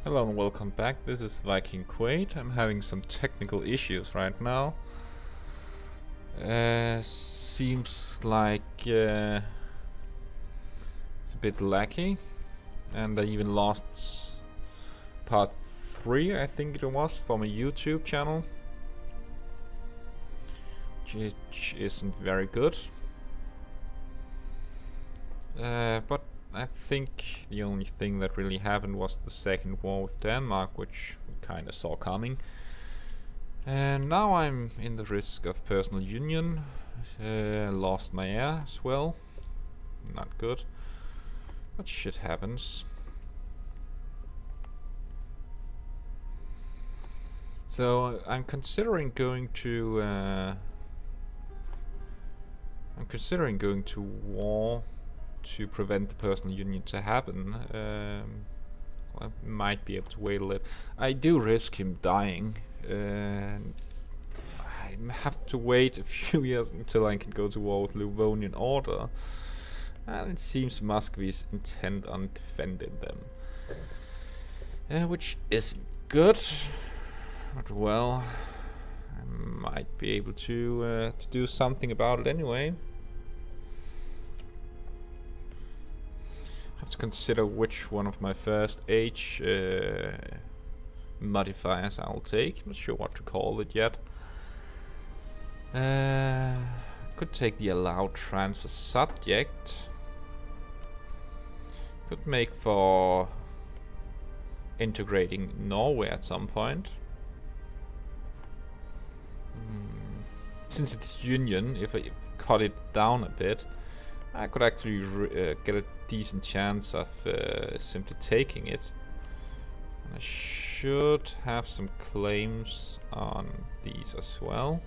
Hello and welcome back. This is Viking Quaid. I'm having some technical issues right now. Seems like it's a bit laggy, and I even lost part 3, I think it was, from a YouTube channel, which isn't very good. But I think the only thing that really happened was the second war with Denmark, which we kind of saw coming. And now I'm in the risk of personal union. Lost my heir as well. Not good. But shit happens. So I'm considering going to war to prevent the personal union to happen. I might be able to wait a little. I do risk him dying, and I have to wait a few years until I can go to war with Livonian Order. And it seems Muscovy is intent on defending them, which isn't good. But well, I might be able to do something about it anyway. Have to consider which one of my first age modifiers I'll take. Not sure what to call it yet. Could take the allowed transfer subject. Could make for integrating Norway at some point. Since it's union, if I cut it down a bit, I could actually get a decent chance of simply taking it. And I should have some claims on these as well.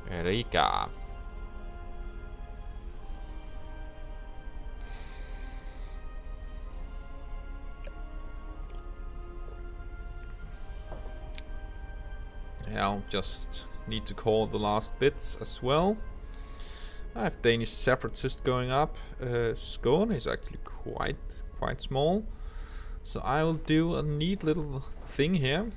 Riga. I'll just need to call the last bits as well. I have Danish separatist going up. Skåne is actually quite small, so I will do a neat little thing here.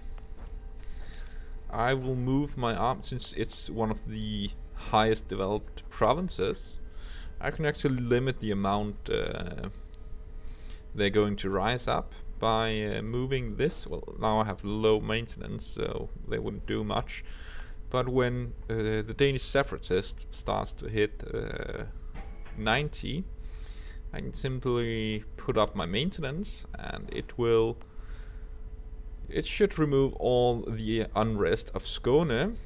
I will move my arm, since it's one of the highest developed provinces. I can actually limit the amount they're going to rise up by moving this. Well, now I have low maintenance, so they wouldn't do much. But when the Danish separatist starts to hit 90, I can simply put up my maintenance, and it should remove all the unrest of Skåne,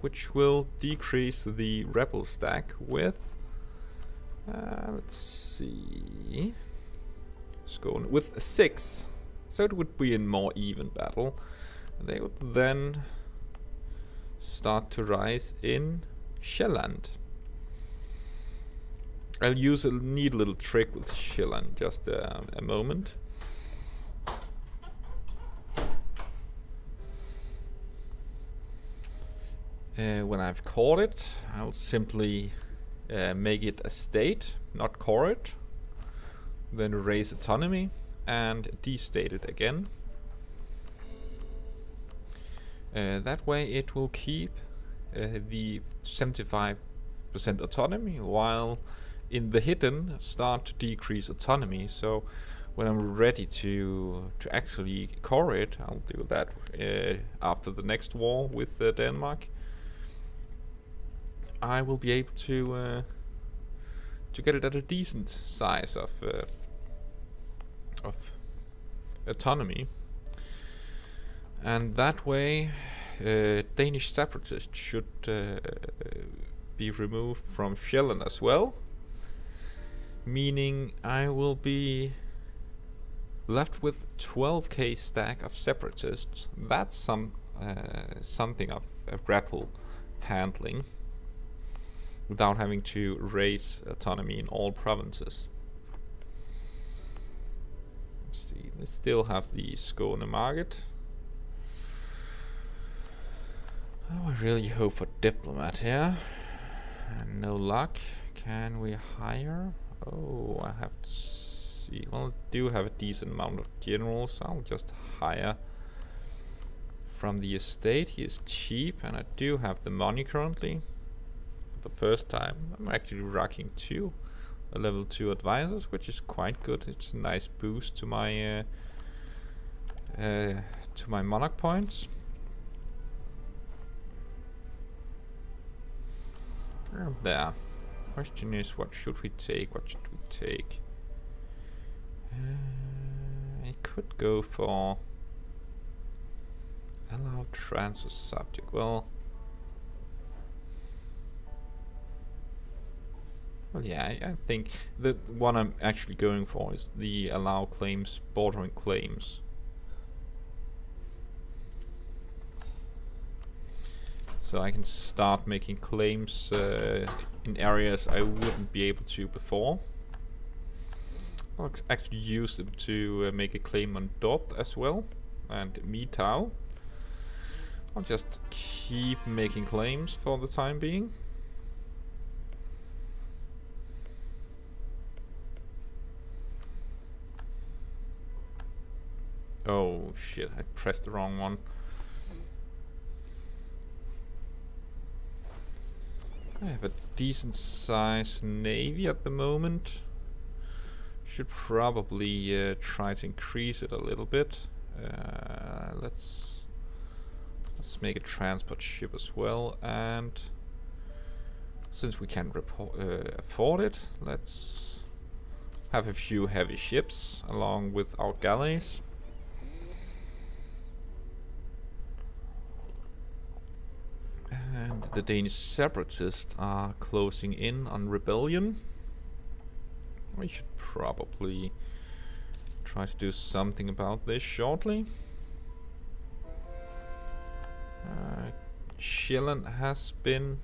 which will decrease the rebel stack with let's see, Skåne with 6, so it would be a more even battle. They would then start to rise in Sjælland. I'll use a neat little trick with Sjælland, just a moment. When I've caught it, I'll simply make it a state, not core it. Then raise autonomy and destate it again. That way it will keep the 75% autonomy, while in the hidden start to decrease autonomy. So when I'm ready to actually core it, I'll do that after the next war with Denmark. I will be able to get it at a decent size of autonomy, and that way Danish separatists should be removed from Sjælland as well, meaning I will be left with 12k stack of separatists. That's something of a grapple handling without having to raise autonomy in all provinces. Let's see, they still have the Skåne market. Oh, I really hope for diplomat here. And no luck. Can we hire? Oh, I have to see. Well, I do have a decent amount of generals. I'll just hire from the estate. He is cheap, and I do have the money currently. For the first time, I'm actually rocking 2 level 2 advisors, which is quite good. It's a nice boost to my monarch points. There. Question is, what should we take? What should we take? I could go for allow transfer subject. Well, yeah, I think the one I'm actually going for is the allow claims bordering claims. So I can start making claims in areas I wouldn't be able to before. I'll actually use them to make a claim on Dot as well, and Mitau. I'll just keep making claims for the time being. Oh shit, I pressed the wrong one. I have a decent sized navy at the moment. Should probably try to increase it a little bit. Let's make a transport ship as well, and since we can afford it, let's have a few heavy ships along with our galleys. And the Danish separatists are closing in on rebellion. We should probably try to do something about this shortly. Sjælland has been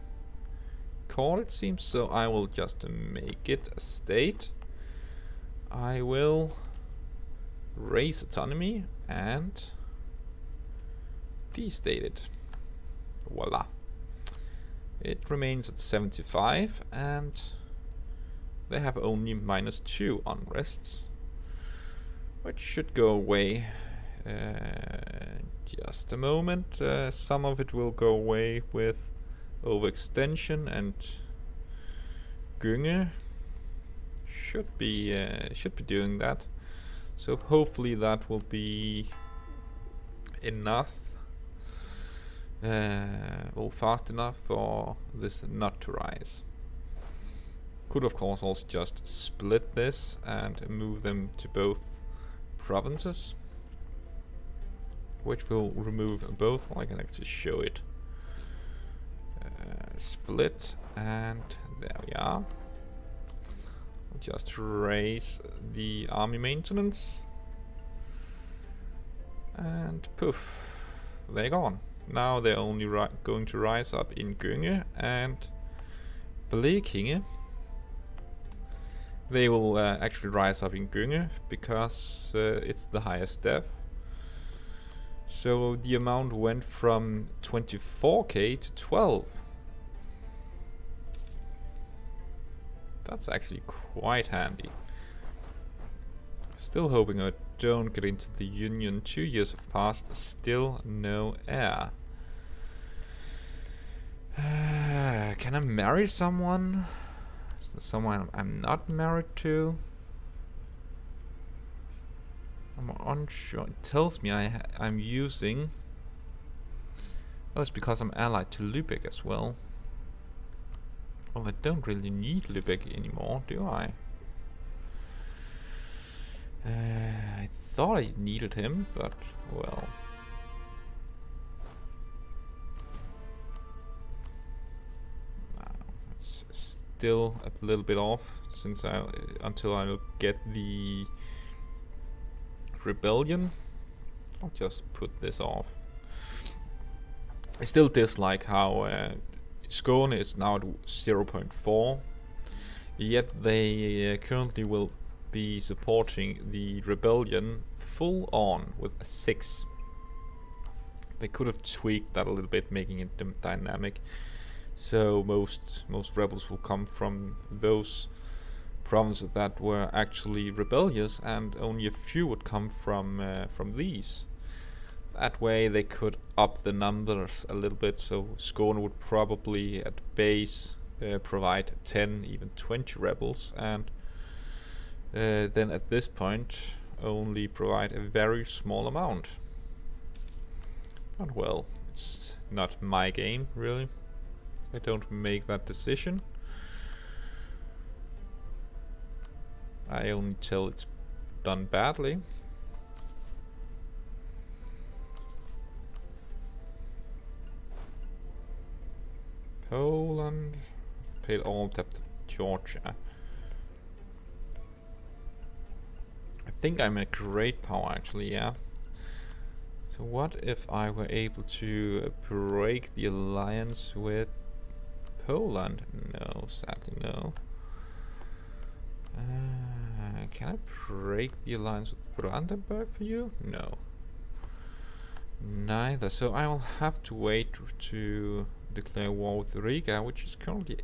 caught, it seems, so I will just make it a state. I will raise autonomy and destate it. Voila. It remains at 75, and they have only -2 unrests, which should go away. Just a moment. Some of it will go away with overextension, and Gynge should be doing that. So hopefully that will be enough. Fast enough for this not to rise. Could of course also just split this and move them to both provinces, which will remove both. Well, I can actually show it. Split, and there we are. I'll just raise the army maintenance, and poof, they're gone. Now they're only going to rise up in Gynge and Blekinge. They will actually rise up in Gynge because it's the highest depth. So the amount went from 24k to 12. That's actually quite handy. Still hoping I don't get into the Union. 2 years have passed, still no heir. Can I marry someone? Is there someone I'm not married to? I'm unsure. It tells me I'm using... Oh, it's because I'm allied to Lübeck as well. Well, I don't really need Lübeck anymore, do I? I thought I needed him, but well. It's still a little bit off since until I'll get the rebellion. I'll just put this off. I still dislike how Skåne is now at 0.4, yet they currently will be supporting the rebellion full on with a 6. They could have tweaked that a little bit, making it dynamic. So most rebels will come from those provinces that were actually rebellious, and only a few would come from these. That way they could up the numbers a little bit. So Skåne would probably at base provide 10, even 20 rebels, and then at this point only provide a very small amount. But well, it's not my game really. I don't make that decision. I only tell it's done badly. Poland paid all debt of Georgia. I think I'm a great power actually, yeah. So what if I were able to break the alliance with Poland? No, sadly no. Can I break the alliance with Brandenburg for you? No. Neither. So I will have to wait to declare war with Riga, which is currently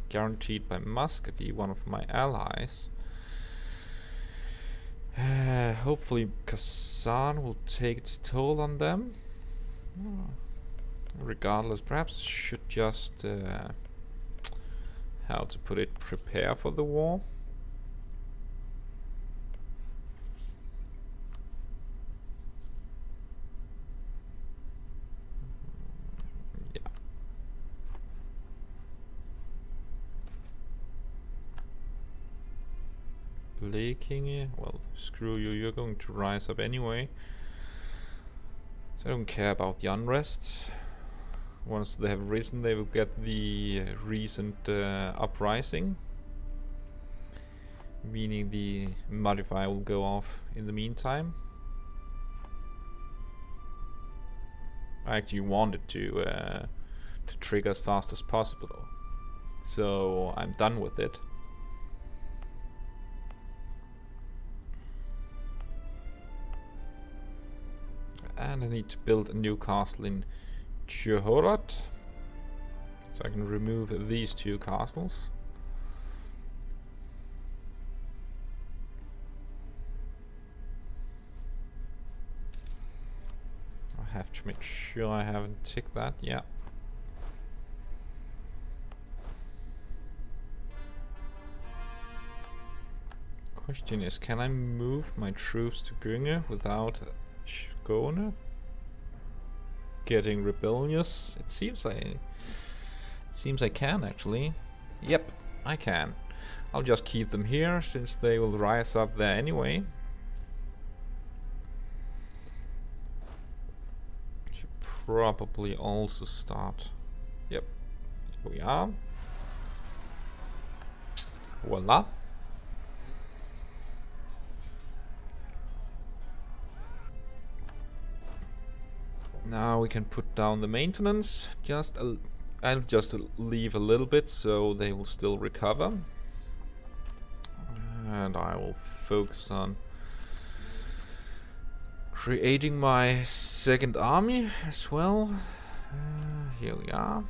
guaranteed by Muscovy, one of my allies. Hopefully Kazan will take its toll on them. Regardless, perhaps should just how to put it, prepare for the war. Yeah. Blekinge, well, screw you, you're going to rise up anyway. So I don't care about the unrest. Once they have risen, they will get the recent uprising, meaning the modifier will go off in the meantime. I actually wanted to trigger as fast as possible, so I'm done with it. And I need to build a new castle in Chehorot, so I can remove these two castles. I have to make sure I haven't ticked that, yeah. Question is, can I move my troops to Gynge without Skåne getting rebellious? It seems I can actually. Yep, I can. I'll just keep them here since they will rise up there anyway. Should probably also start. Yep, here we are. Voila. Now we can put down the maintenance. I'll just leave a little bit so they will still recover. And I will focus on creating my second army as well. Here we are.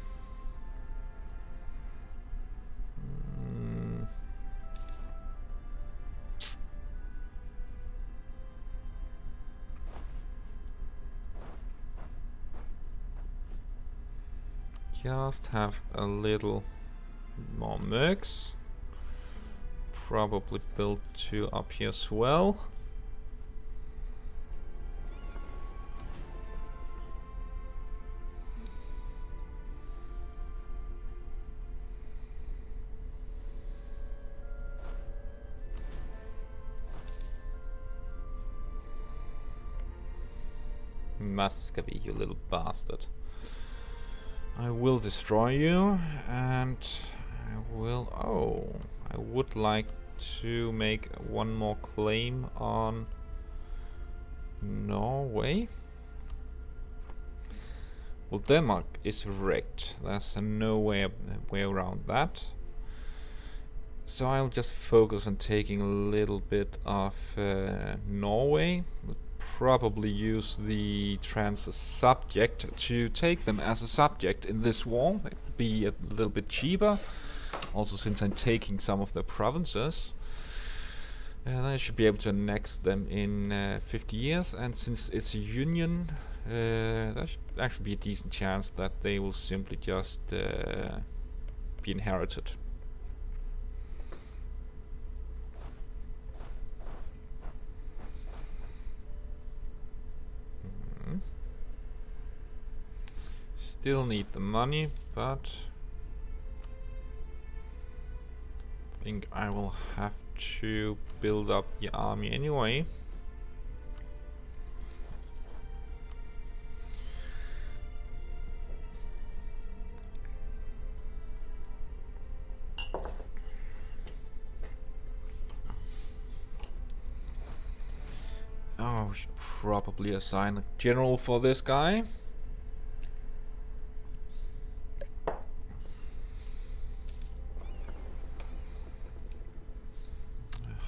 Just have a little more mercs. Probably build 2 up here as well. Muscovy, you little bastard. I will destroy you, and I will... Oh, I would like to make one more claim on Norway. Well, Denmark is wrecked. There's no way around that. So I'll just focus on taking a little bit of Norway. probably use the transfer subject to take them as a subject in this war. It would be a little bit cheaper. Also, since I'm taking some of the provinces. And I should be able to annex them in 50 years. And since it's a union, there should actually be a decent chance that they will simply just be inherited. Still need the money, but I think I will have to build up the army anyway. Oh, we should probably assign a general for this guy.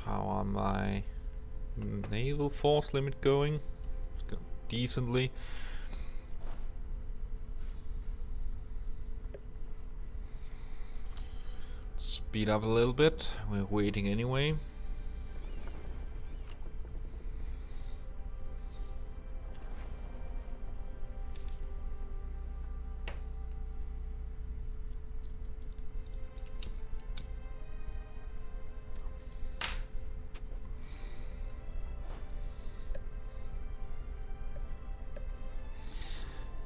How are my naval force limit going? It's going decently. Speed up a little bit. We're waiting anyway.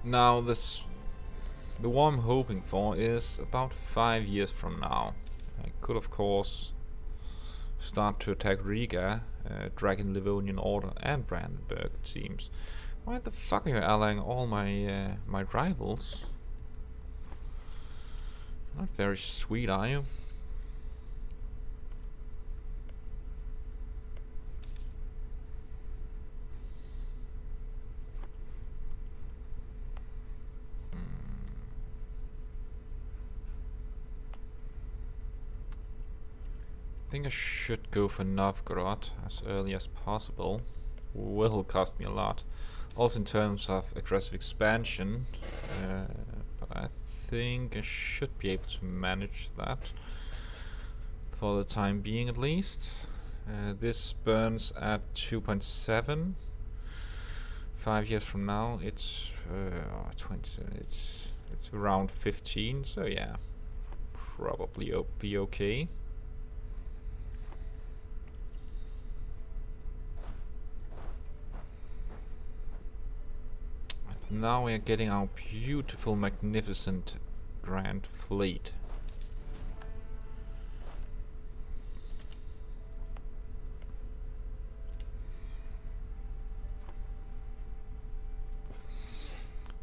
Now the war I'm hoping for is about 5 years from now. I could of course start to attack Riga, Dragon Livonian Order and Brandenburg, it seems. Why the fuck are you allying all my my rivals? Not very sweet, are you? I think I should go for Novgorod as early as possible. Will cost me a lot. Also in terms of aggressive expansion. But I think I should be able to manage that. For the time being at least. This burns at 2.7. 5 years from now it's 20. It's around 15. So yeah, probably be okay. Now we are getting our beautiful, magnificent Grand Fleet.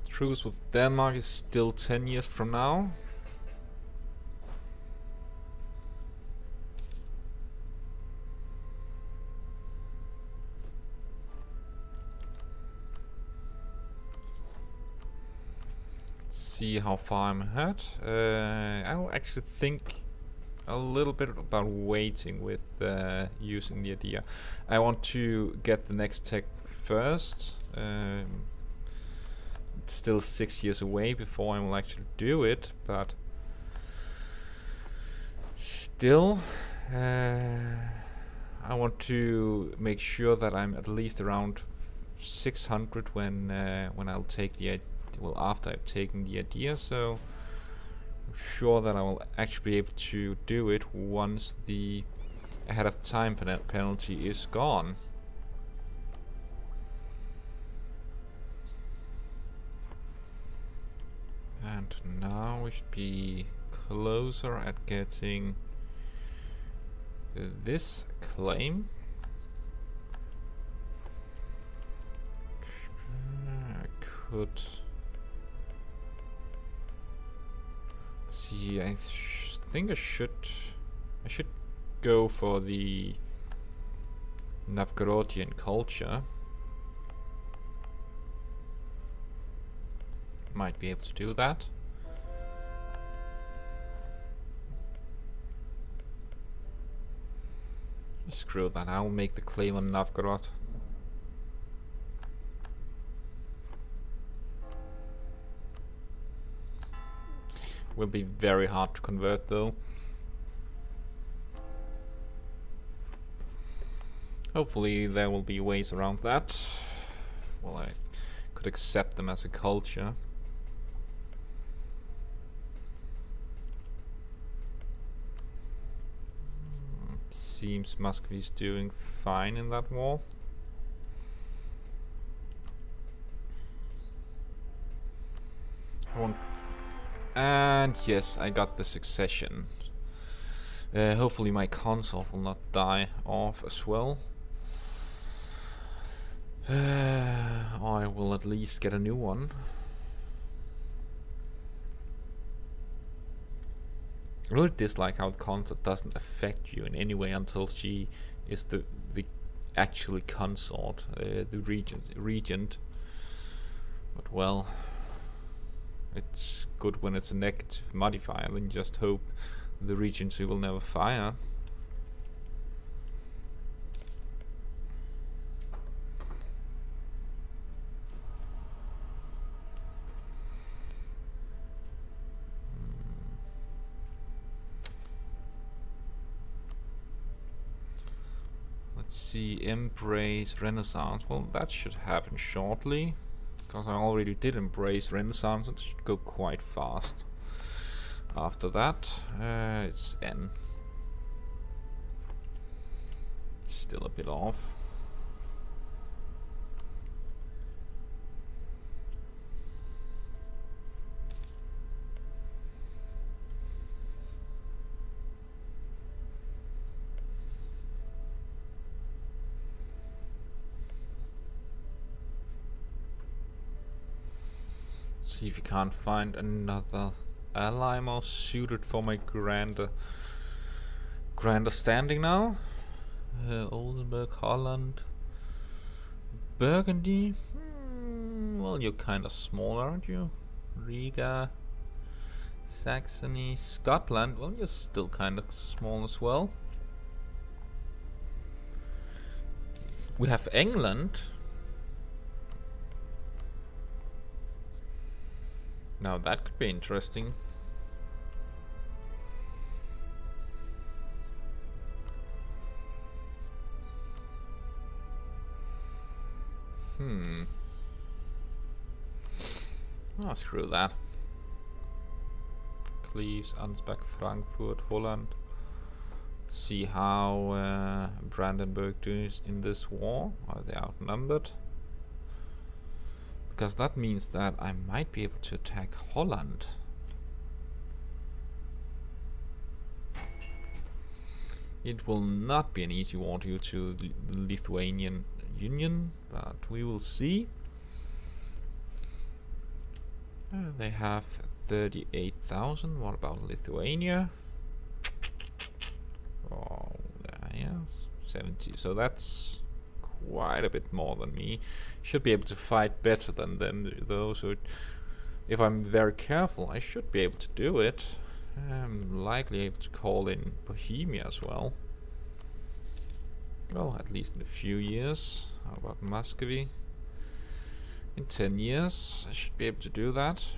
Truce with Denmark is still 10 years from now. See how far I'm ahead. I will actually think a little bit about waiting with using the idea. I want to get the next tech first. It's still 6 years away before I will actually do it, but still, I want to make sure that I'm at least around 600 when I'll take the idea. Well, after I've taken the idea, so I'm sure that I will actually be able to do it once the ahead of time penalty is gone. And now we should be closer at getting this claim. I could see. I think I should go for the Novgorodian culture. Might be able to do that. Screw that, I'll make the claim on Novgorod. Will be very hard to convert though. Hopefully there will be ways around that. Well, I could accept them as a culture. It seems Muscovy's doing fine in that war. And yes, I got the succession. Hopefully my consort will not die off as well. I will at least get a new one. I really dislike how the consort doesn't affect you in any way until she is the actually consort, the regent. But well, it's good when it's a negative modifier, then just hope the regency will never fire. Let's see, embrace Renaissance. Well, that should happen shortly, because I already did embrace Renaissance. It should go quite fast. After that, it's N. Still a bit off. See if you can't find another ally more suited for my grander standing now. Oldenburg, Holland, Burgundy. Well, you're kind of small, aren't you? Riga, Saxony, Scotland. Well, you're still kind of small as well. We have England. Now that could be interesting. Oh, screw that. Cleves, Ansbach, Frankfurt, Holland. Let's see how Brandenburg does in this war. Are they outnumbered? Because that means that I might be able to attack Holland. It will not be an easy war due to the Lithuanian Union, but we will see. They have 38,000. What about Lithuania? Oh, yeah, 70. So that's quite a bit more than me. Should be able to fight better than them, though. So if I'm very careful, I should be able to do it. I'm likely able to call in Bohemia as well. Well, at least in a few years. How about Muscovy? In 10 years, I should be able to do that.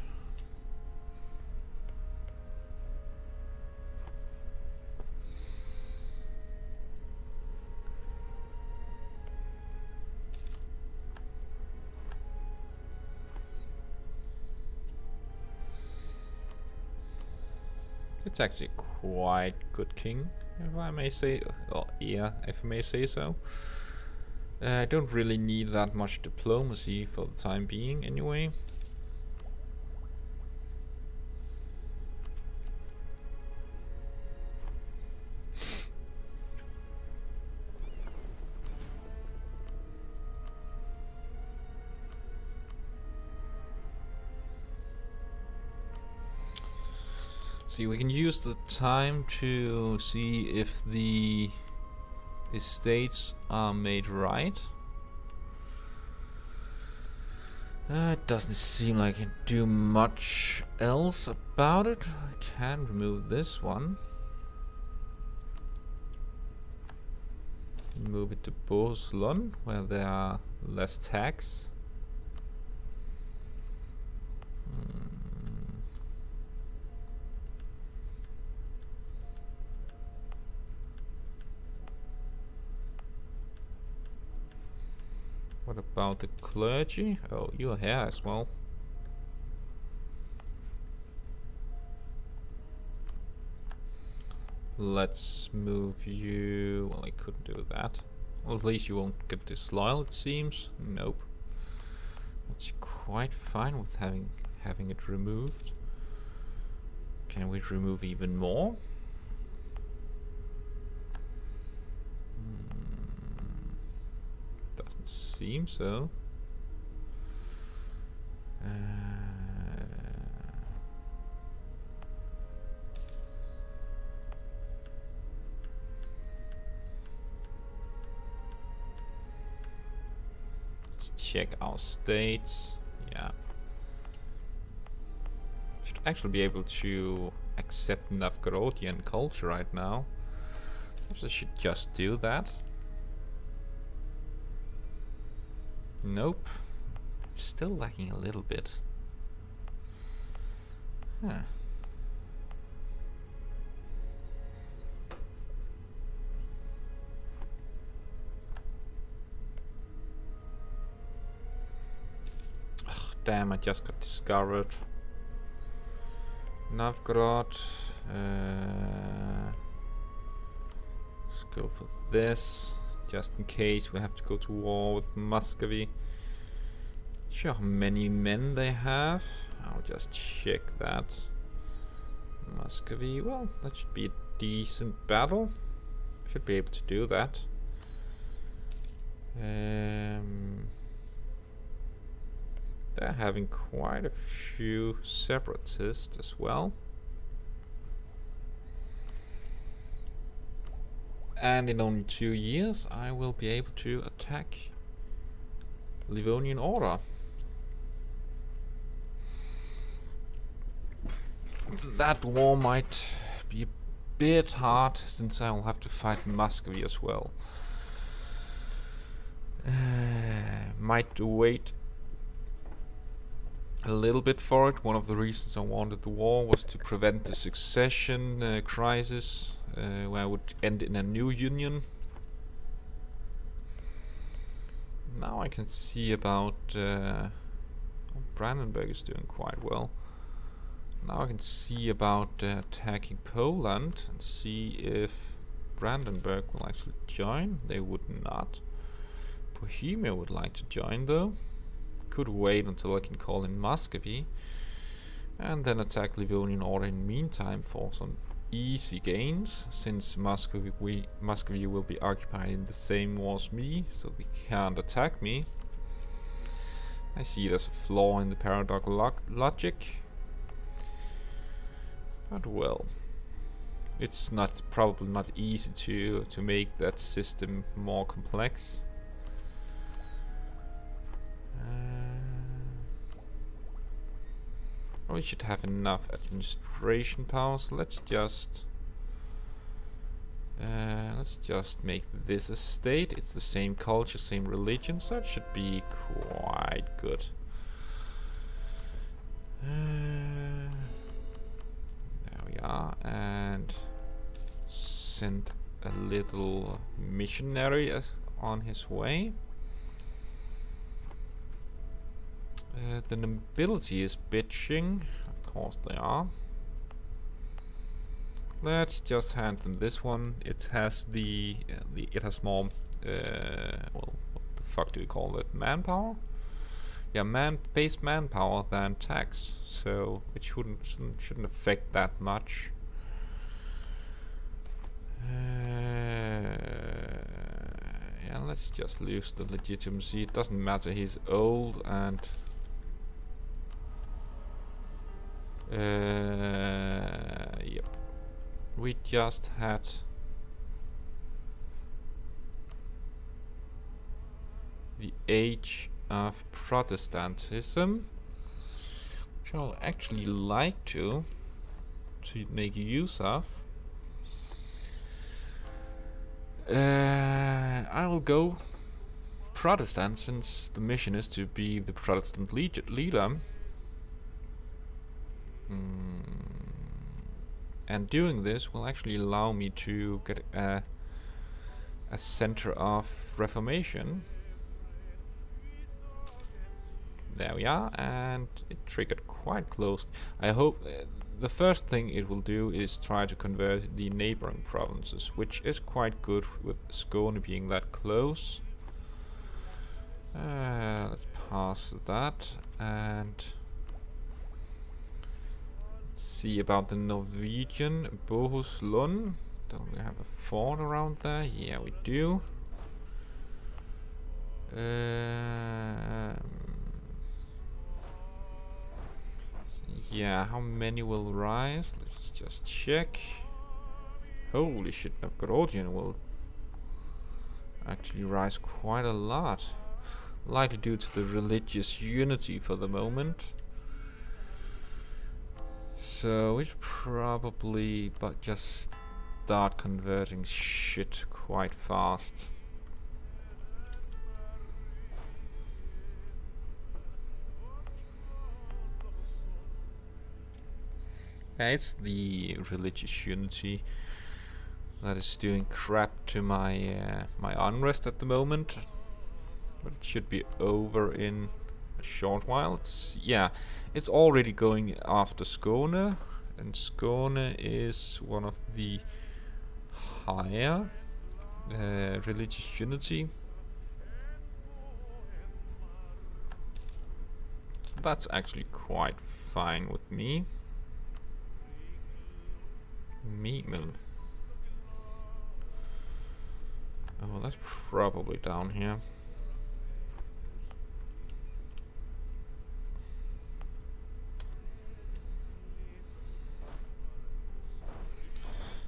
It's actually quite good king, if I may say, or yeah, if I may say so. I don't really need that much diplomacy for the time being, anyway. See, we can use the time to see if the estates are made right. It doesn't seem like I can do much else about it. I can remove this one. Move it to Boslon, where there are less tax. What about the clergy? Oh, you're here as well. Let's move you. Well, I couldn't do that. Well, at least you won't get disloyal, it seems. Nope. That's quite fine with having it removed. Can we remove even more? Doesn't seem so. Let's check our states. Yeah. Should actually be able to accept Novgorodian culture right now. Perhaps I should just do that. Nope. Still lacking a little bit. Huh. Ugh, damn, I just got discovered. Novgorod. Let's go for this. Just in case we have to go to war with Muscovy. Sure, how many men they have. I'll just check that. Muscovy, well, that should be a decent battle. Should be able to do that. They're having quite a few separatists as well. And in only 2 years, I will be able to attack Livonian Order. That war might be a bit hard, since I will have to fight Muscovy as well. Might wait a little bit for it. One of the reasons I wanted the war was to prevent the succession crisis, where I would end in a new union. Now I can see about Brandenburg is doing quite well. Now I can see about attacking Poland and see if Brandenburg will actually join. They would not. Bohemia would like to join though. Could wait until I can call in Muscovy and then attack Livonian Order in the meantime for some easy gains, since Muscovy will be occupied in the same war as me, so they can't attack me. I see there's a flaw in the paradox logic, but well, it's probably not easy to make that system more complex. We should have enough administration power, so let's just make this a state. It's the same culture, same religion, so it should be quite good. There we are, and send a little missionary on his way. The nobility is bitching, of course they are. Let's just hand them this one. It has it has more well, what the fuck do we call it? Manpower? Yeah, base manpower than tax, so it shouldn't affect that much. Yeah, let's just lose the legitimacy. It doesn't matter, he's old and yep. We just had the age of Protestantism, which I'll actually like to make use of. I will go Protestant, since the mission is to be the Protestant leader. And doing this will actually allow me to get a center of reformation. There we are, and it triggered quite close. I hope the first thing it will do is try to convert the neighboring provinces, which is quite good with Skåne being that close. Let's pass that and see about the Norwegian Bohuslän. Don't we have a fort around there? Yeah, we do. Yeah, how many will rise? Let's just check. Holy shit, Novgorodian will actually rise quite a lot. Likely due to the religious unity for the moment. So we should probably just start converting shit quite fast. Yeah, it's the religious unity that is doing crap to my my unrest at the moment, but it should be over in a short while. It's already going after Skåne, and Skåne is one of the higher religious unity. So that's actually quite fine with me. Meat mill. Oh, that's probably down here.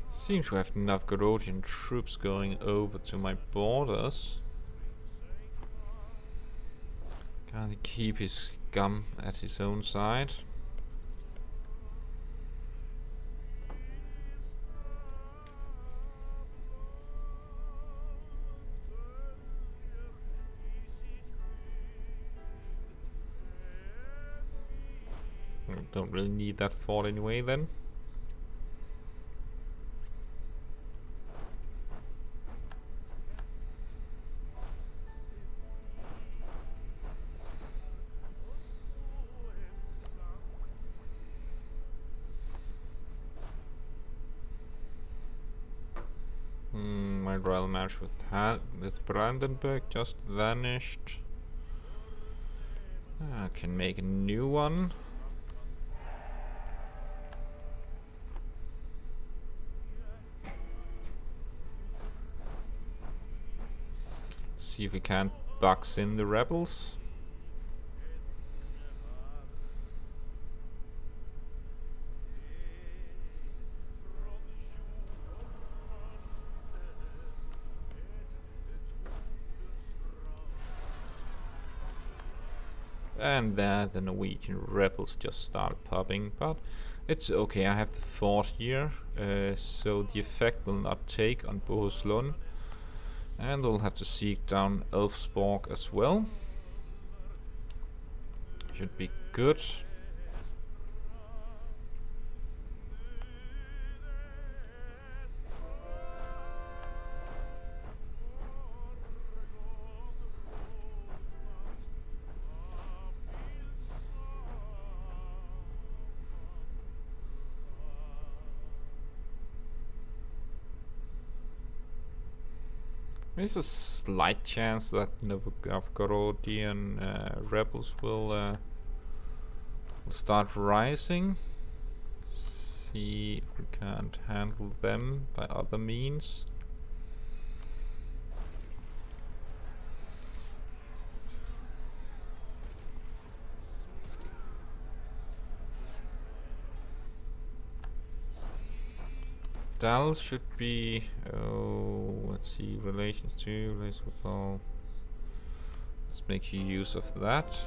Seem to have Novgorodian troops going over to my borders. Can he keep his gum at his own side? Don't really need that fort anyway then. My royal marriage with Brandenburg just vanished. I can make a new one. See if we can't box in the rebels. And there the Norwegian rebels just started popping, but it's okay, I have the fort here, so the effect will not take on Bohuslän. And we'll have to seek down Elfsborg as well. Should be good. There's a slight chance that Novgorodian rebels will start rising. See if we can't handle them by other means. Dalles should be, let's see, relations with all. Let's make use of that.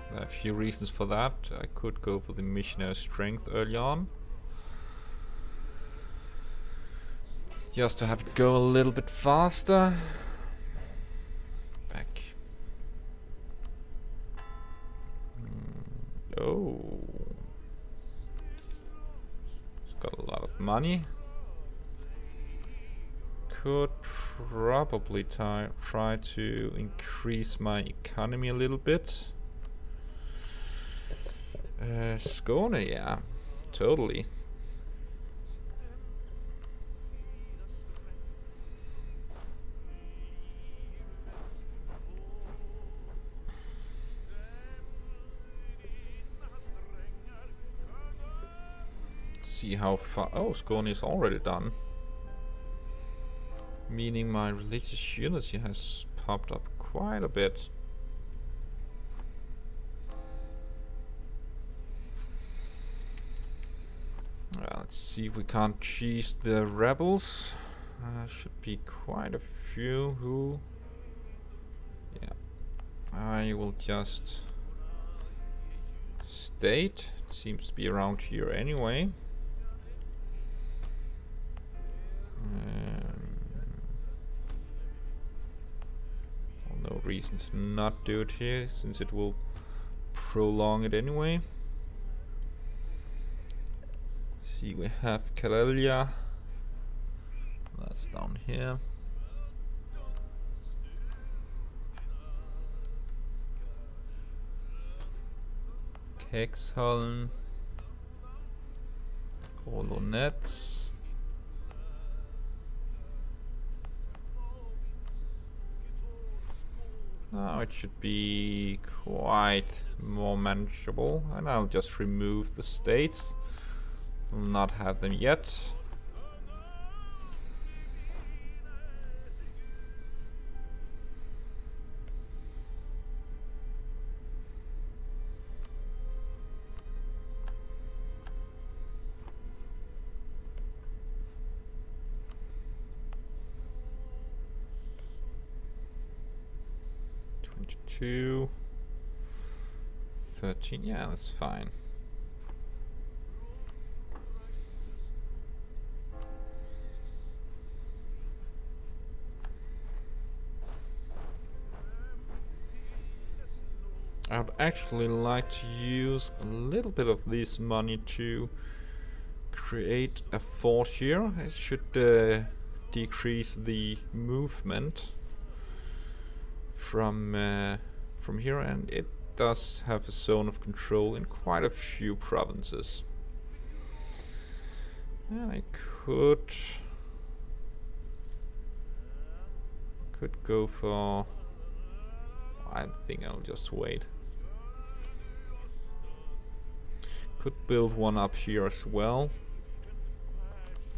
There are a few reasons for that. I could go for the missionary strength early on, just to have it go a little bit faster. Back. Oh. It's got a lot of money. Could probably try to increase my economy a little bit. Skåne, yeah, totally. See how far. Oh, Skåne is already done. Meaning my religious unity has popped up quite a bit. Well, let's see if we can't cheese the rebels. Should be quite a few who... Yeah. I will just... State. It seems to be around here anyway. No reason to not do it here, since it will prolong it anyway. See, we have Karelia. That's down here. Kexholm. Kolonets. Now it should be quite more manageable, and I'll just remove the states. Will not have them yet. Two, 13, yeah, that's fine. I would actually like to use a little bit of this money to create a fort here. It should decrease the movement from here, and it does have a zone of control in quite a few provinces. And I could go for... I think I'll just wait. Could build one up here as well.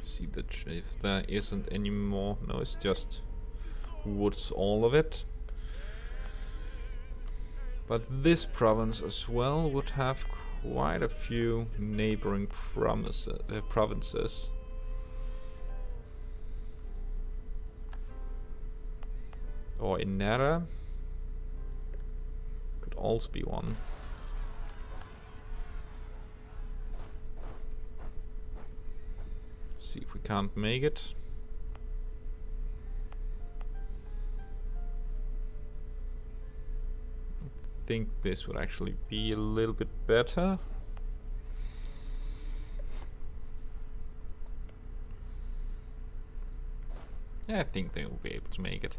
See that if there isn't any more. No, it's just woods, all of it. But this province as well would have quite a few neighboring provinces. Or Innera could also be one. See if we can't make it. I think this would actually be a little bit better. Yeah, I think they will be able to make it.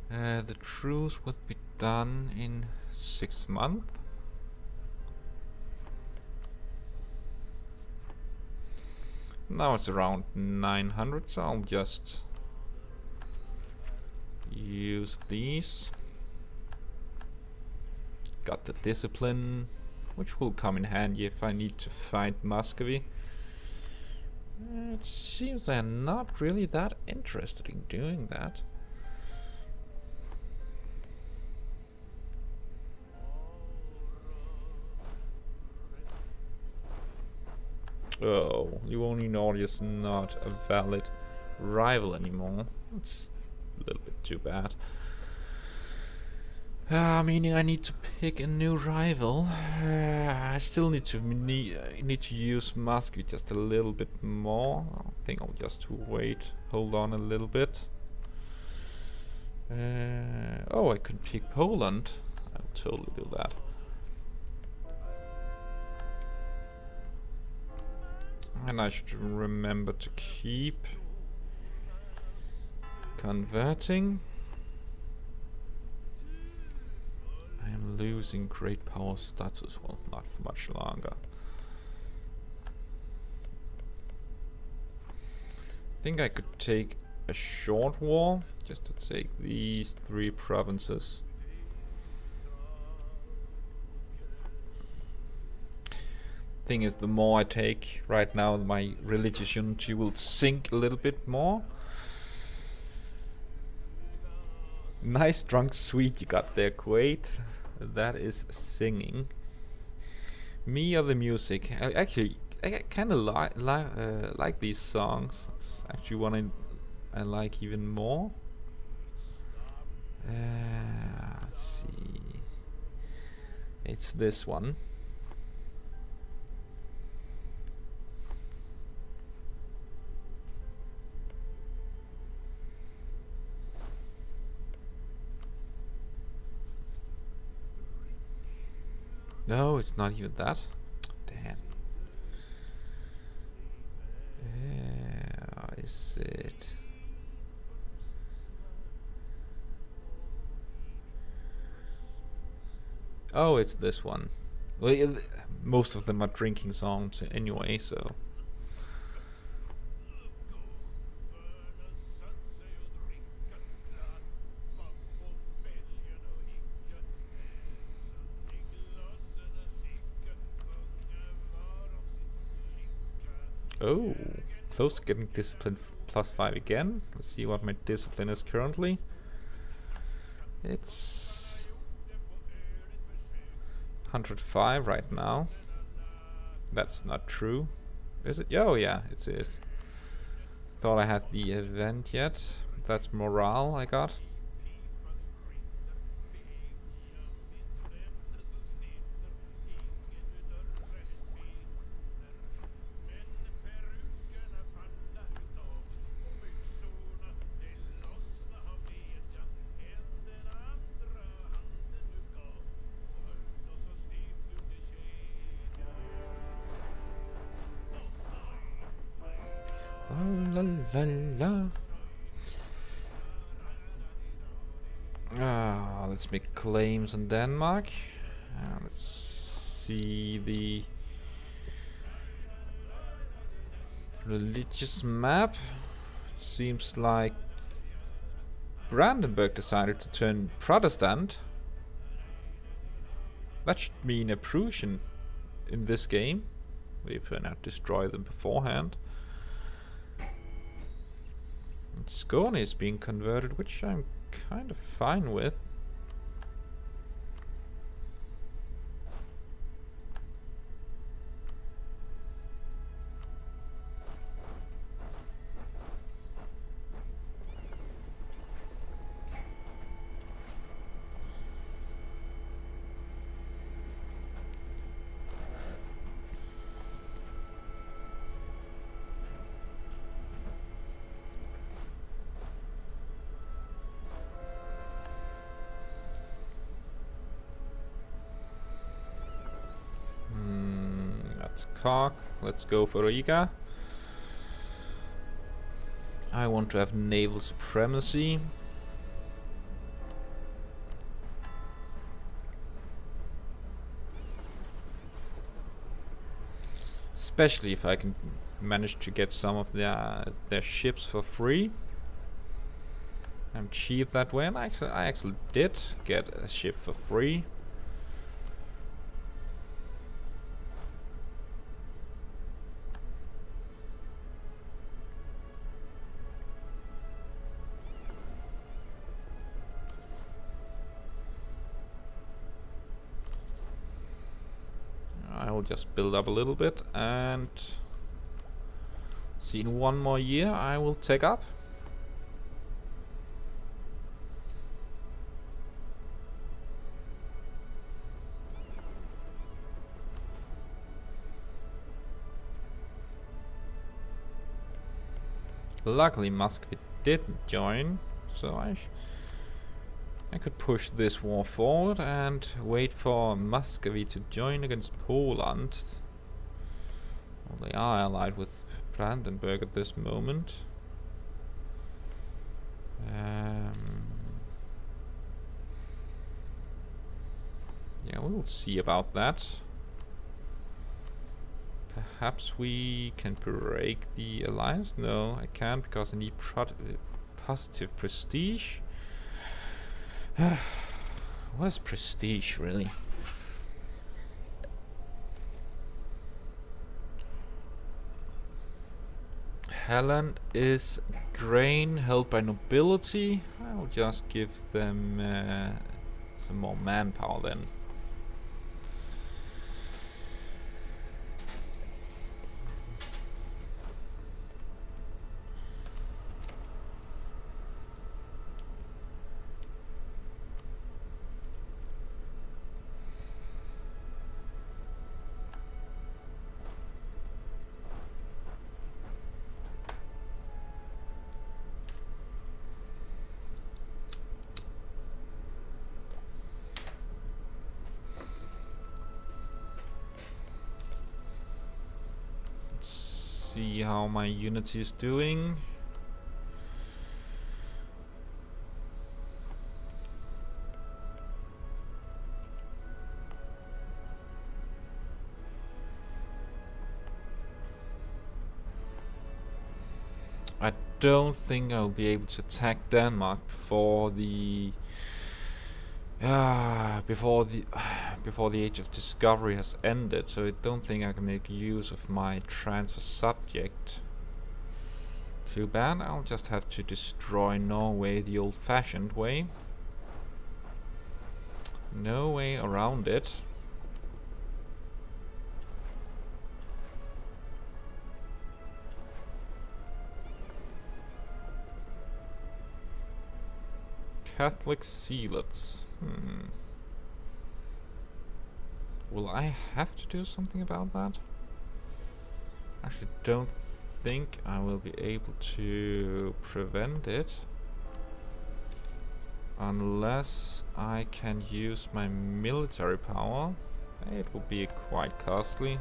The truce would be done in 6 months. Now it's around 900, so I'll just use these. Got the discipline, which will come in handy if I need to fight Muscovy. It seems they're not really that interested in doing that. Oh, Livonian is not a valid rival anymore. It's a little bit too bad. Meaning I need to pick a new rival. I still need to use Muscovy just a little bit more. I think I'll just wait, hold on a little bit. Oh, I could pick Poland. I'll totally do that. And I should remember to keep converting. I am losing great power status. Well, not for much longer. I think I could take a short war just to take these 3 provinces. Thing is, the more I take right now, my religious unity will sink a little bit more. Nice drunk suite you got there, Kuwait. That is singing. Me or the music? I kind of like these songs. It's actually one I like even more. Let's see. It's this one. No, it's not even that. Damn. Is it? Oh, it's this one. Well, most of them are drinking songs anyway, so. Oh, close to getting discipline +5 again. Let's see what my discipline is currently. It's 105 right now. That's not true. Is it? Oh yeah, it is. Thought I had the event yet. That's morale I got. La la la. Let's make claims in Denmark. Let's see the religious map. It seems like Brandenburg decided to turn Protestant. That should mean a Prussian in this game, if I not destroy them beforehand. Skåne is being converted, which I'm kind of fine with. Cock. Let's go for Riga. I want to have naval supremacy. Especially if I can manage to get some of their ships for free. I'm cheap that way, and I actually did get a ship for free. I will just build up a little bit, and see, in 1 more year I will take up. Luckily Muscovy didn't join, so I could push this war forward and wait for Muscovy to join against Poland. Well, they are allied with Brandenburg at this moment. Yeah, we'll see about that. Perhaps we can break the alliance? No, I can't because I need positive prestige. What is prestige, really? Helland is grain held by nobility. I'll just give them some more manpower then. See how my unity is doing. I don't think I'll be able to attack Denmark before the before the Age of Discovery has ended, so I don't think I can make use of my transfer subject. Too bad. I'll just have to destroy Norway the old-fashioned way. No way around it. Catholic zealots. Will I have to do something about that? Actually, don't think I will be able to prevent it unless I can use my military power. It will be quite costly.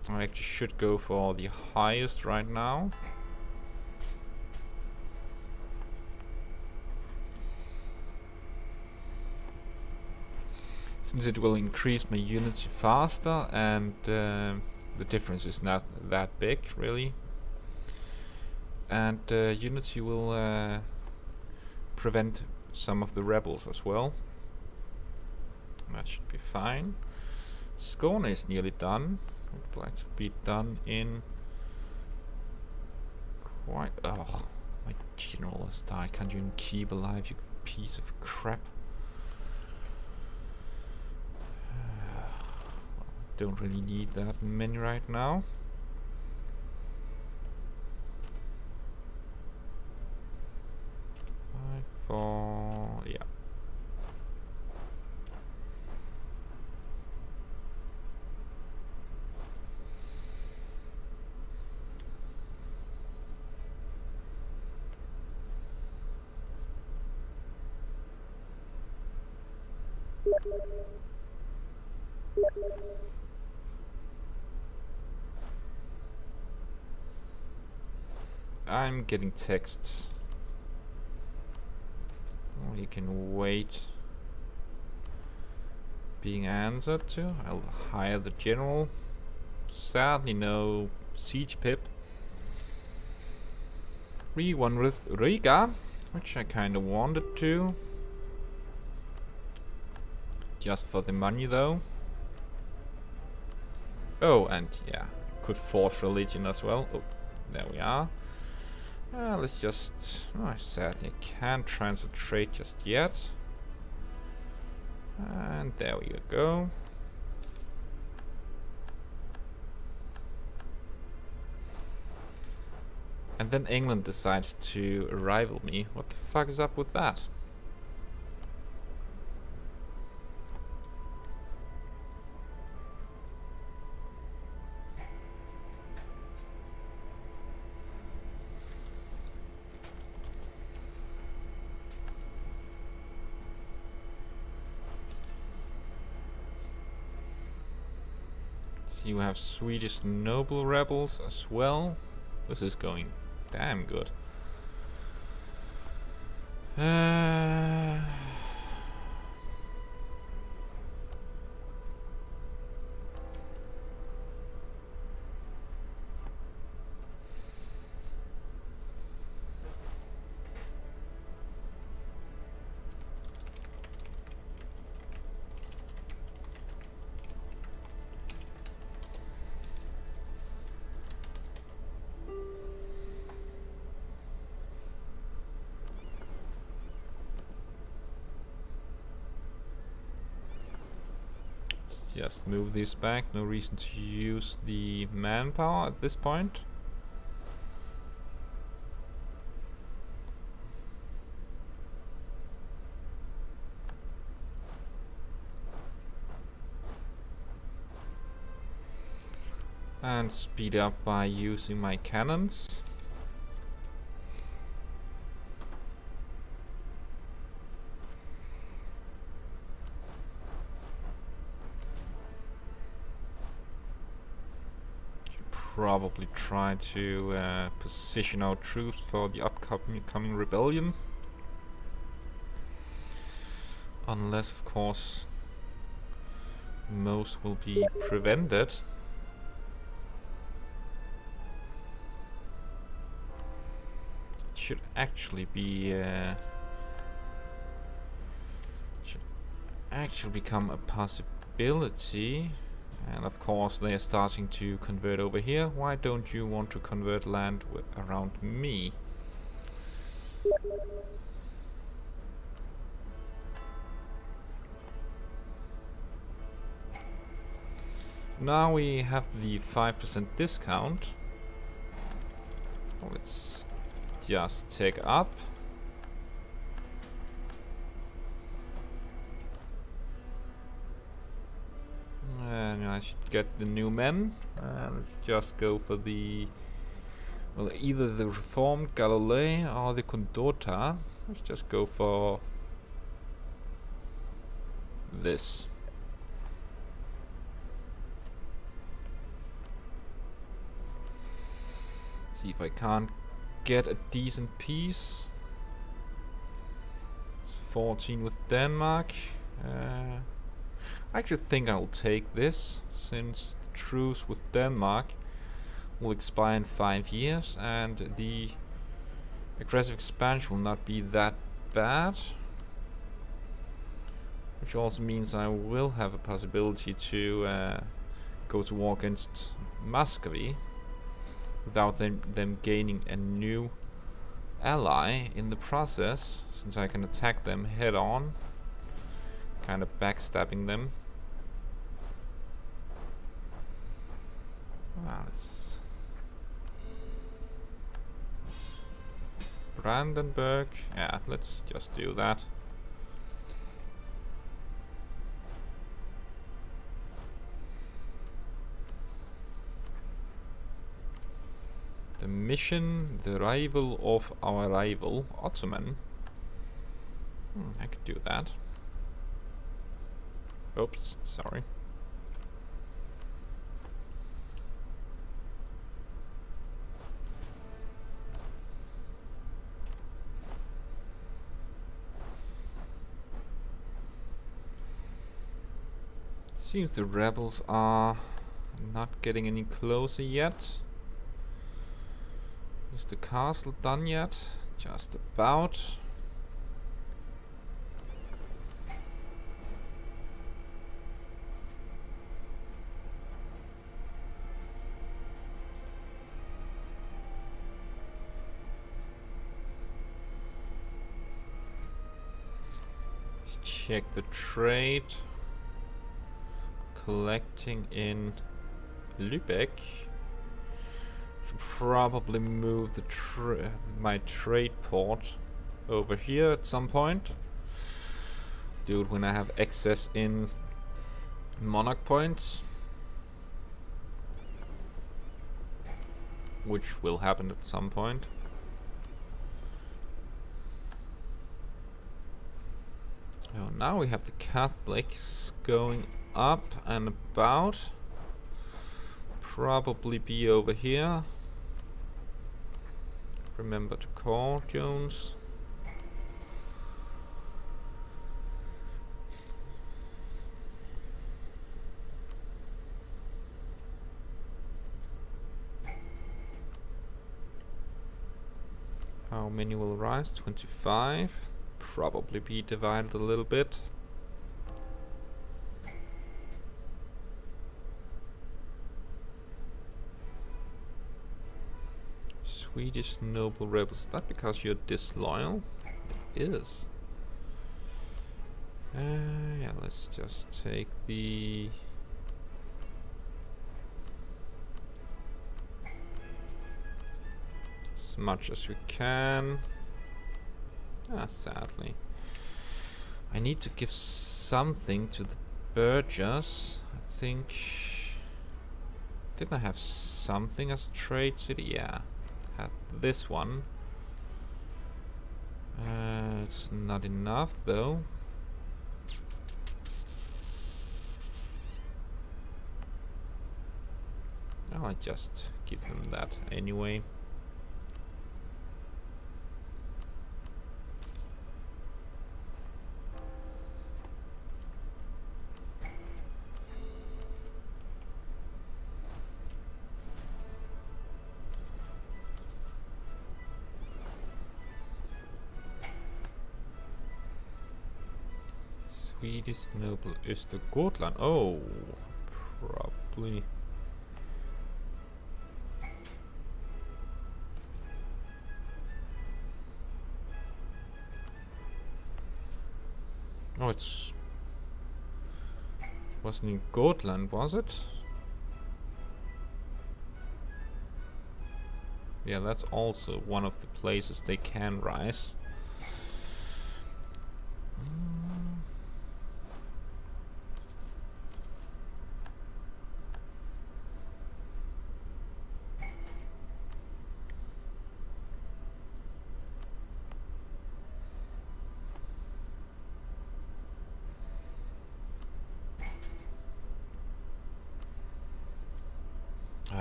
I actually should go for the highest right now. Since it will increase my unity faster and the difference is not that big really. And unity will prevent some of the rebels as well. That should be fine. Skåne is nearly done. Would like to be done in quite... Oh, my general has died. Can't you even keep alive, you piece of crap? Don't really need that many right now. Yeah. I'm getting text. Oh, you can wait. Being answered to. I'll hire the general. Sadly, no siege pip. Re-one with Riga, which I kind of wanted to. Just for the money, though. Oh, and yeah, could force religion as well. Oh, there we are. Let's just... Oh, I sadly can't transfer trade just yet. And there we go. And then England decides to rival me. What the fuck is up with that? You have Swedish noble rebels as well. This is going damn good. Just move this back. No reason to use the manpower at this point. And speed up by using my cannons. Probably try to position our troops for the upcoming rebellion. Unless, of course, most will be prevented. Should actually be should actually become a possibility. And of course they are starting to convert over here. Why don't you want to convert land around me? Now we have the 5% discount. Let's just take up. And I should get the new men. Let's just go for the... well, either the reformed Galilei or the Condota. Let's just go for... this. See if I can't get a decent piece. It's 14 with Denmark. I actually think I'll take this, since the truce with Denmark will expire in 5 years and the aggressive expansion will not be that bad. Which also means I will have a possibility to go to war against Muscovy without them gaining a new ally in the process, since I can attack them head on, kind of backstabbing them. Let's Brandenburg. Yeah, let's just do that. The mission, the rival of our rival, Ottoman. I could do that. Oops, sorry. Seems the rebels are not getting any closer yet. Is the castle done yet? Just about. Let's check the trade. Collecting in Lübeck. Should probably move the my trade port over here at some point. Do it when I have excess in monarch points, which will happen at some point. Oh, now we have the Catholics going up and about. probably be over here. Remember to call Jones. How many will rise? 25. Probably be divided a little bit. Swedish noble rebels. Is that because you're disloyal? It is. Yeah, let's just take the... as much as we can. Sadly. I need to give something to the Burgess. I think... didn't I have something as a trade city? Yeah. Had this one. It's not enough though. I'll just give them that anyway. Swedish noble Östergötland. Oh, probably. Oh, it's wasn't in Gotland, was it? Yeah, that's also one of the places they can rise.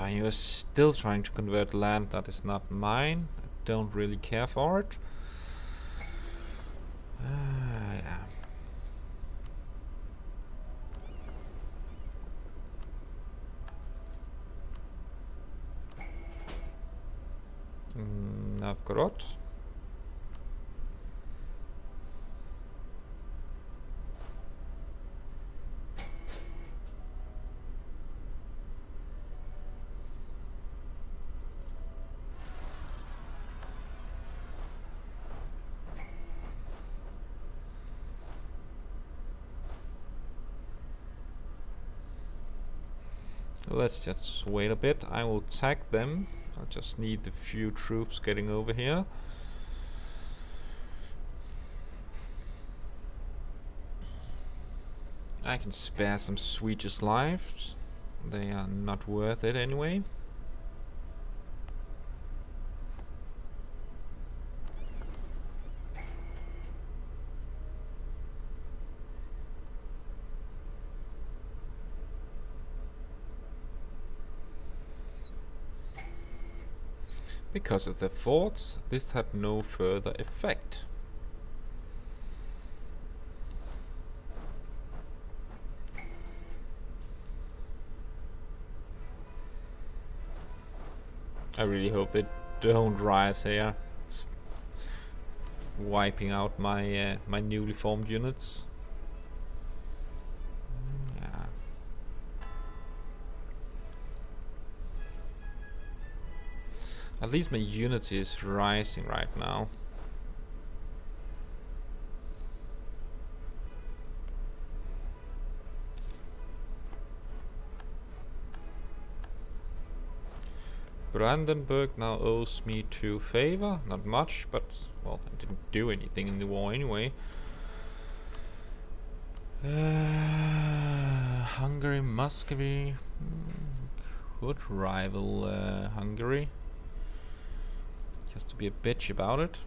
You're still trying to convert land that is not mine. I don't really care for it. Yeah. Novgorod. Let's just wait a bit. I will tag them. I just need a few troops getting over here. I can spare some Swedish lives. They are not worth it anyway. Because of the forts, this had no further effect. I really hope they don't rise here, wiping out my my newly formed units. Yeah. At least my unity is rising right now. Brandenburg now owes me 2 favor, not much, but well, I didn't do anything in the war anyway. Hungary, Muscovy could rival Hungary, just to be a bitch about it.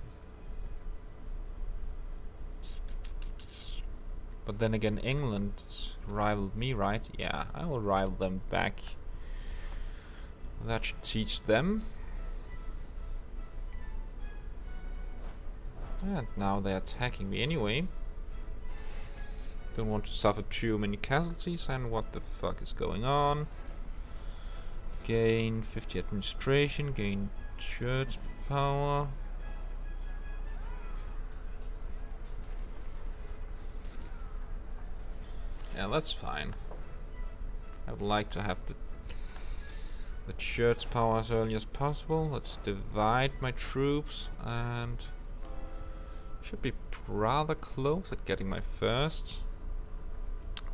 But then again, England rivaled me, right? Yeah, I will rival them back. That should teach them. And now they're attacking me anyway. Don't want to suffer too many casualties. And what the fuck is going on? Gain 50 administration, gain church power. Yeah, that's fine. I would like to have the church power as early as possible. Let's divide my troops and should be rather close at getting my first.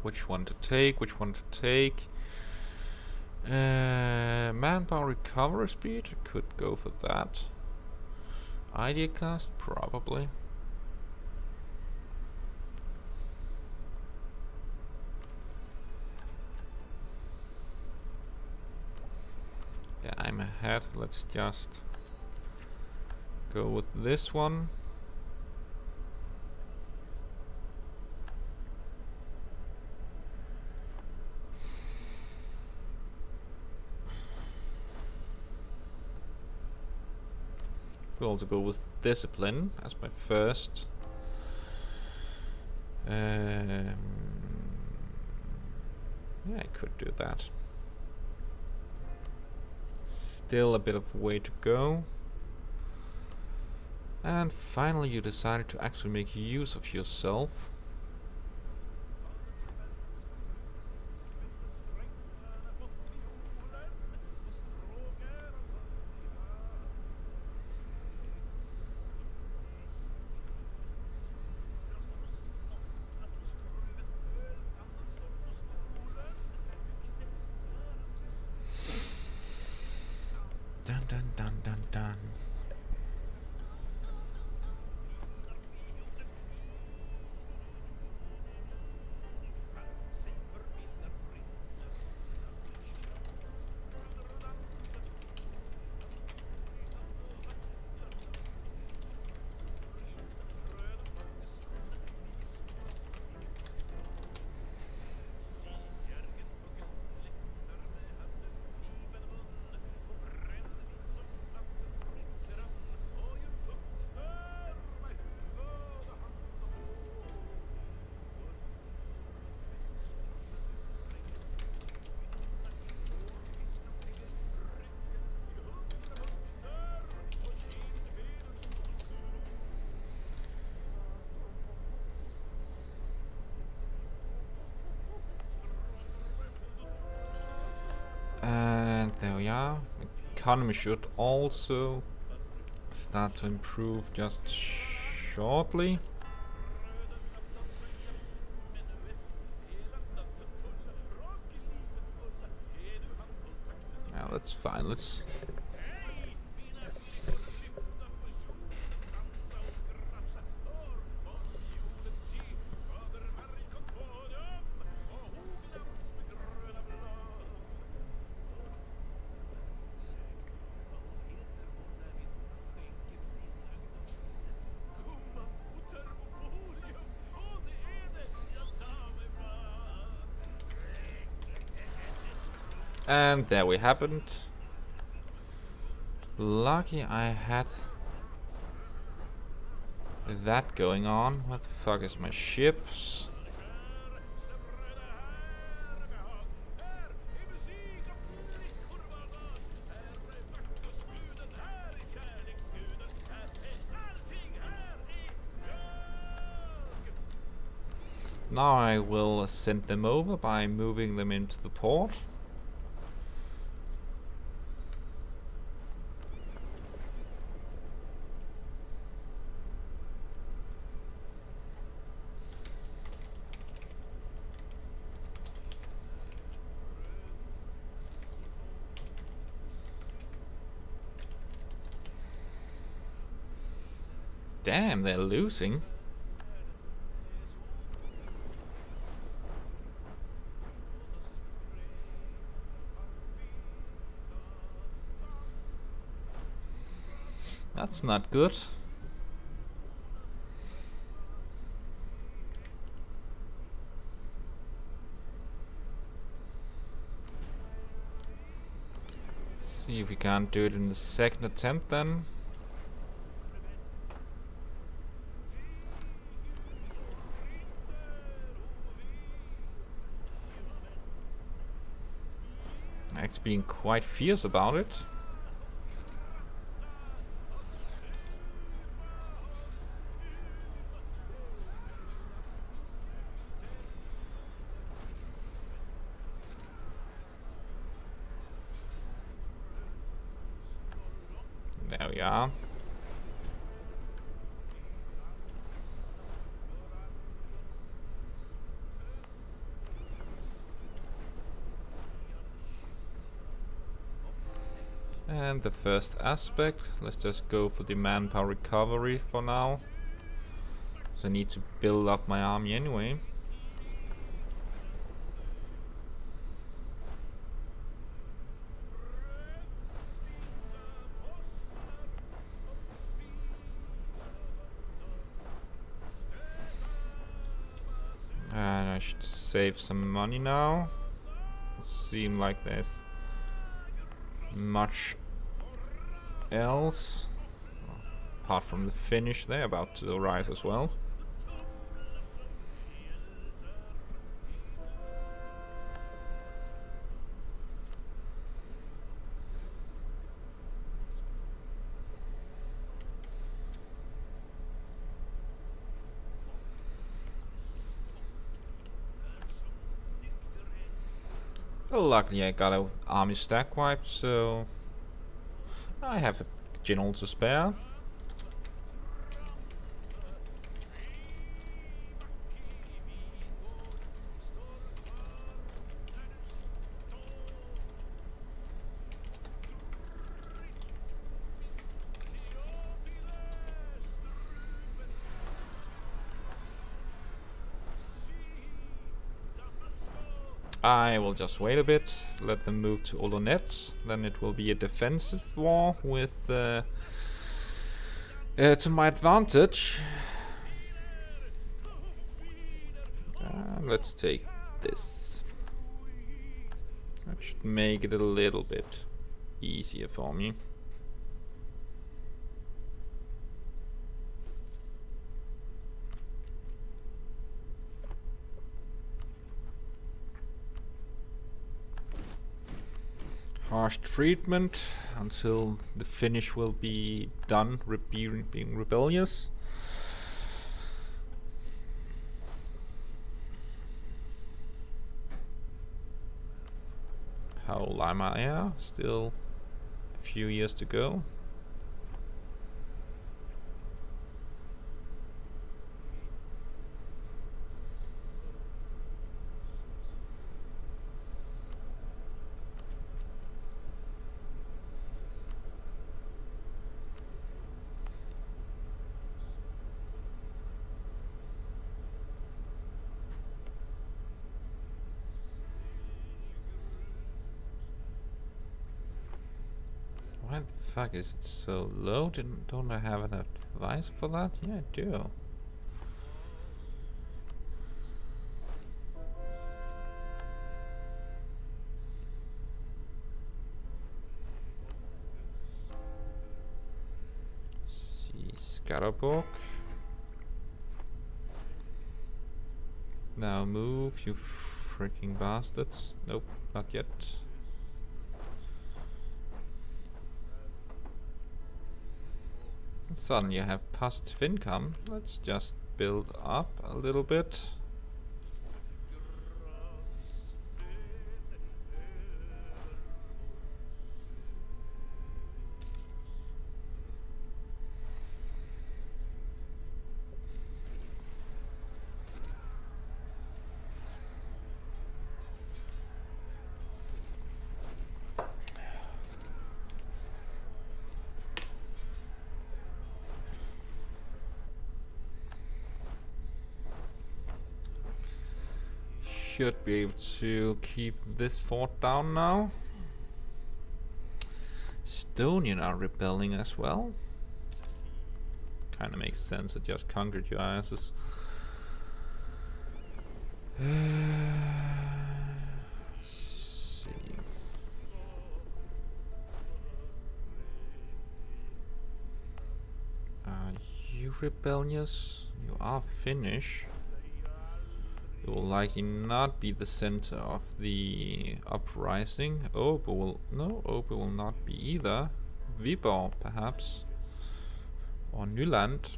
Which one to take? Which one to take? Manpower recovery speed. I could go for that. Idea cast, probably. Yeah, I'm ahead. Let's just go with this one. Could also go with discipline as my first. Yeah, I could do that. Still a bit of way to go. And finally you decided to actually make use of yourself. Dun dun dun dun dun. And there we are. Economy should also start to improve just shortly. Now that's fine. Let's and there we happened. Lucky I had that going on. What the fuck is my ships? Now I will send them over by moving them into the port. Damn, they're losing. That's not good. See if we can't do it in the second attempt then. Actually being quite fierce about it. There we are. And the first aspect, let's just go for the manpower recovery for now. So I need to build up my army anyway. And I should save some money now. Seem like there's much else apart from the Finnish. They're about to arrive as well. Well, luckily I got an army stack wipe, so I have a general to spare. I will just wait a bit, let them move to Olonets, then it will be a defensive war with to my advantage. Let's take this. That should make it a little bit easier for me. Harsh treatment until the Finnish will be done being rebellious. How old am I? Yeah, still a few years to go. Why the fuck is it so low? Don't I have an advisor for that? Yeah, I do. See, Scatterbook. Now move, you freaking bastards. Nope, not yet. Suddenly you have positive income. Let's just build up a little bit. Should be able to keep this fort down now. Estonian are rebelling as well. Kinda makes sense, I just conquered your asses. See. you rebellious? You are Finnish. You will likely not be the center of the uprising. Ope will not be either. Viborg, perhaps. Or Nyland.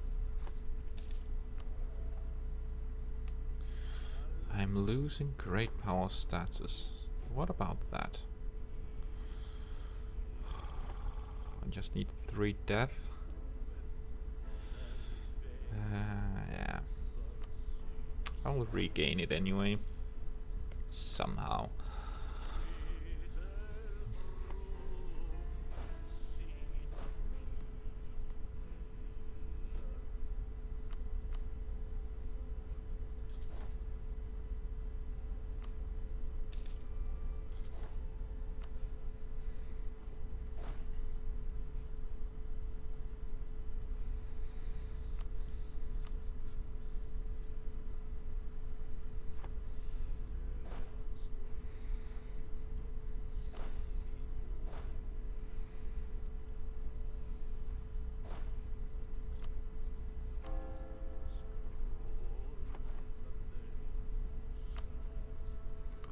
I'm losing great power status. What about that? I just need 3 death. Yeah. I will regain it anyway. Somehow.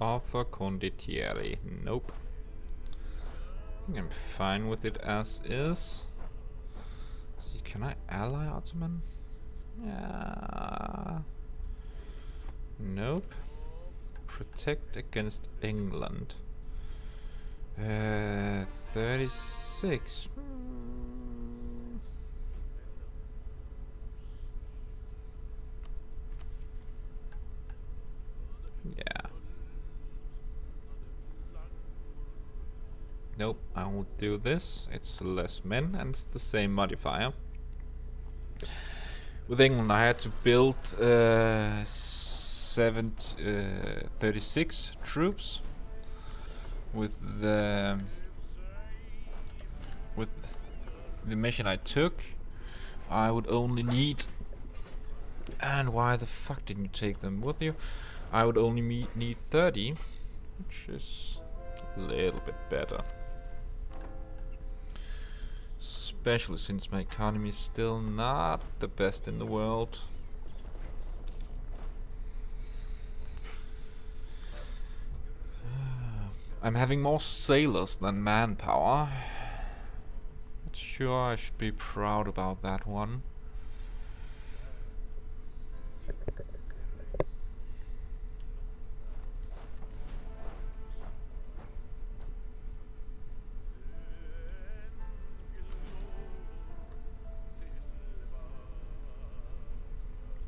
Offer condottieri. Nope. I think I'm fine with it as is. See, can I ally Ottoman? Yeah. Nope. Protect against England. 36. Yeah. Nope, I won't do this. It's less men and it's the same modifier. With England I had to build 36 troops. With the mission I took, I would only need... And why the fuck didn't you take them with you? I would only need 30, which is a little bit better. Especially since my economy is still not the best in the world. I'm having more sailors than manpower. Not sure I should be proud about that one.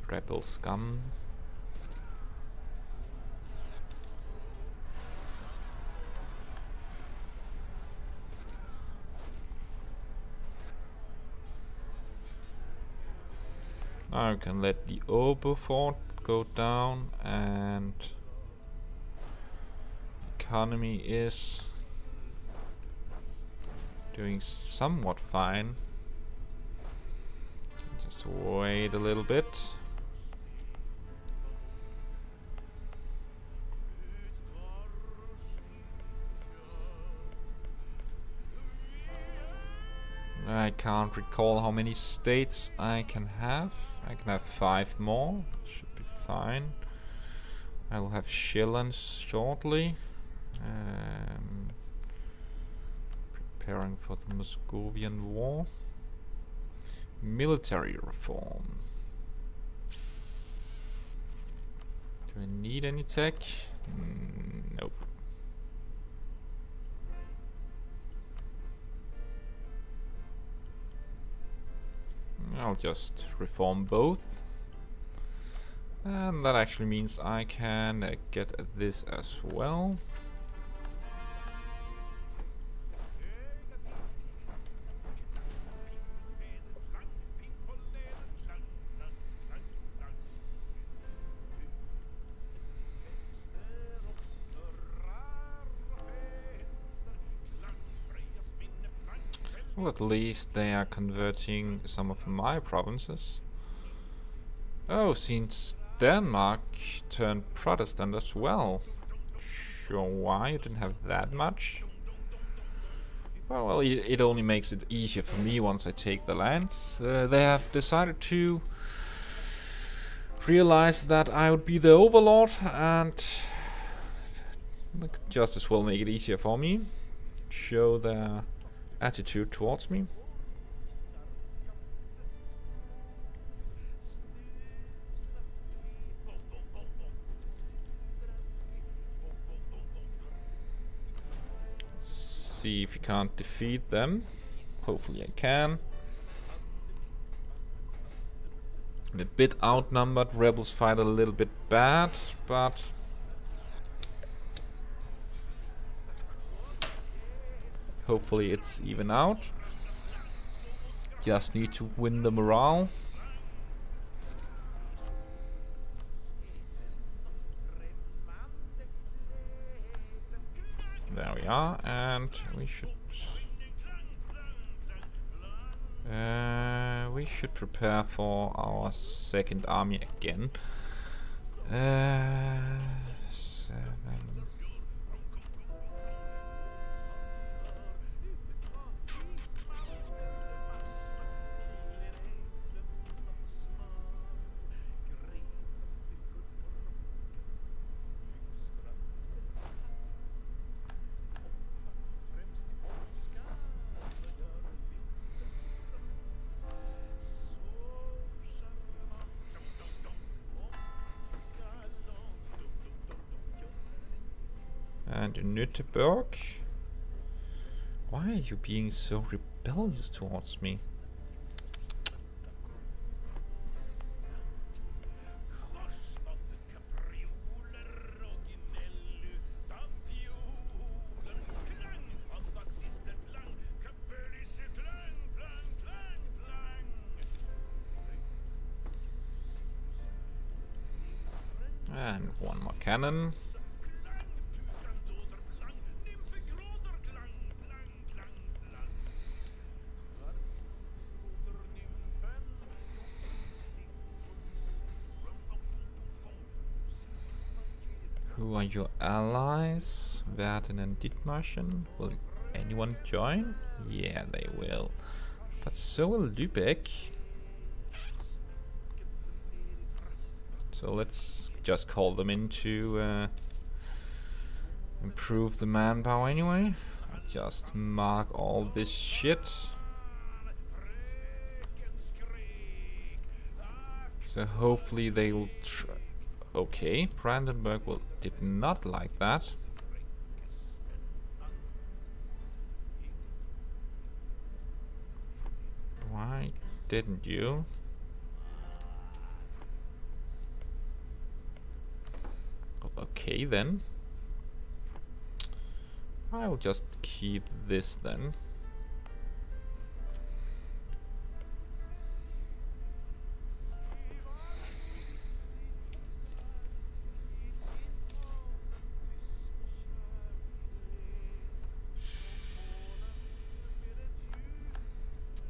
Rebel scum. Now I can let the Ober fort go down, and economy is doing somewhat fine. Just wait a little bit. I can't recall how many states I can have. I can have 5 more. Should be fine. I will have Schillens shortly. Preparing for the Muscovian War. Military reform. Do I need any tech? Nope. I'll just reform both. And that actually means I can get this as well. Well, at least they are converting some of my provinces. Oh, since Denmark turned Protestant as well. Sure, why? You didn't have that much? Well, it only makes it easier for me once I take the lands. They have decided to realize that I would be the overlord, and they could just as well make it easier for me. Show their attitude towards me. See if you can't defeat them. Hopefully I can. I'm a bit outnumbered. Rebels fight a little bit bad, but hopefully it's even out. Just need to win the morale. There we are, and we should prepare for our second army again. 7. And Nütteberg. Why are you being so rebellious towards me? And one more cannon. Who are your allies? Werden and Dithmarschen. Will anyone join? Yeah, they will. But so will Lübeck. So let's just call them in to improve the manpower anyway. I'll just mark all this shit. So hopefully they will okay, Brandenburg did not like that. Why didn't you? Okay then. I'll just keep this then.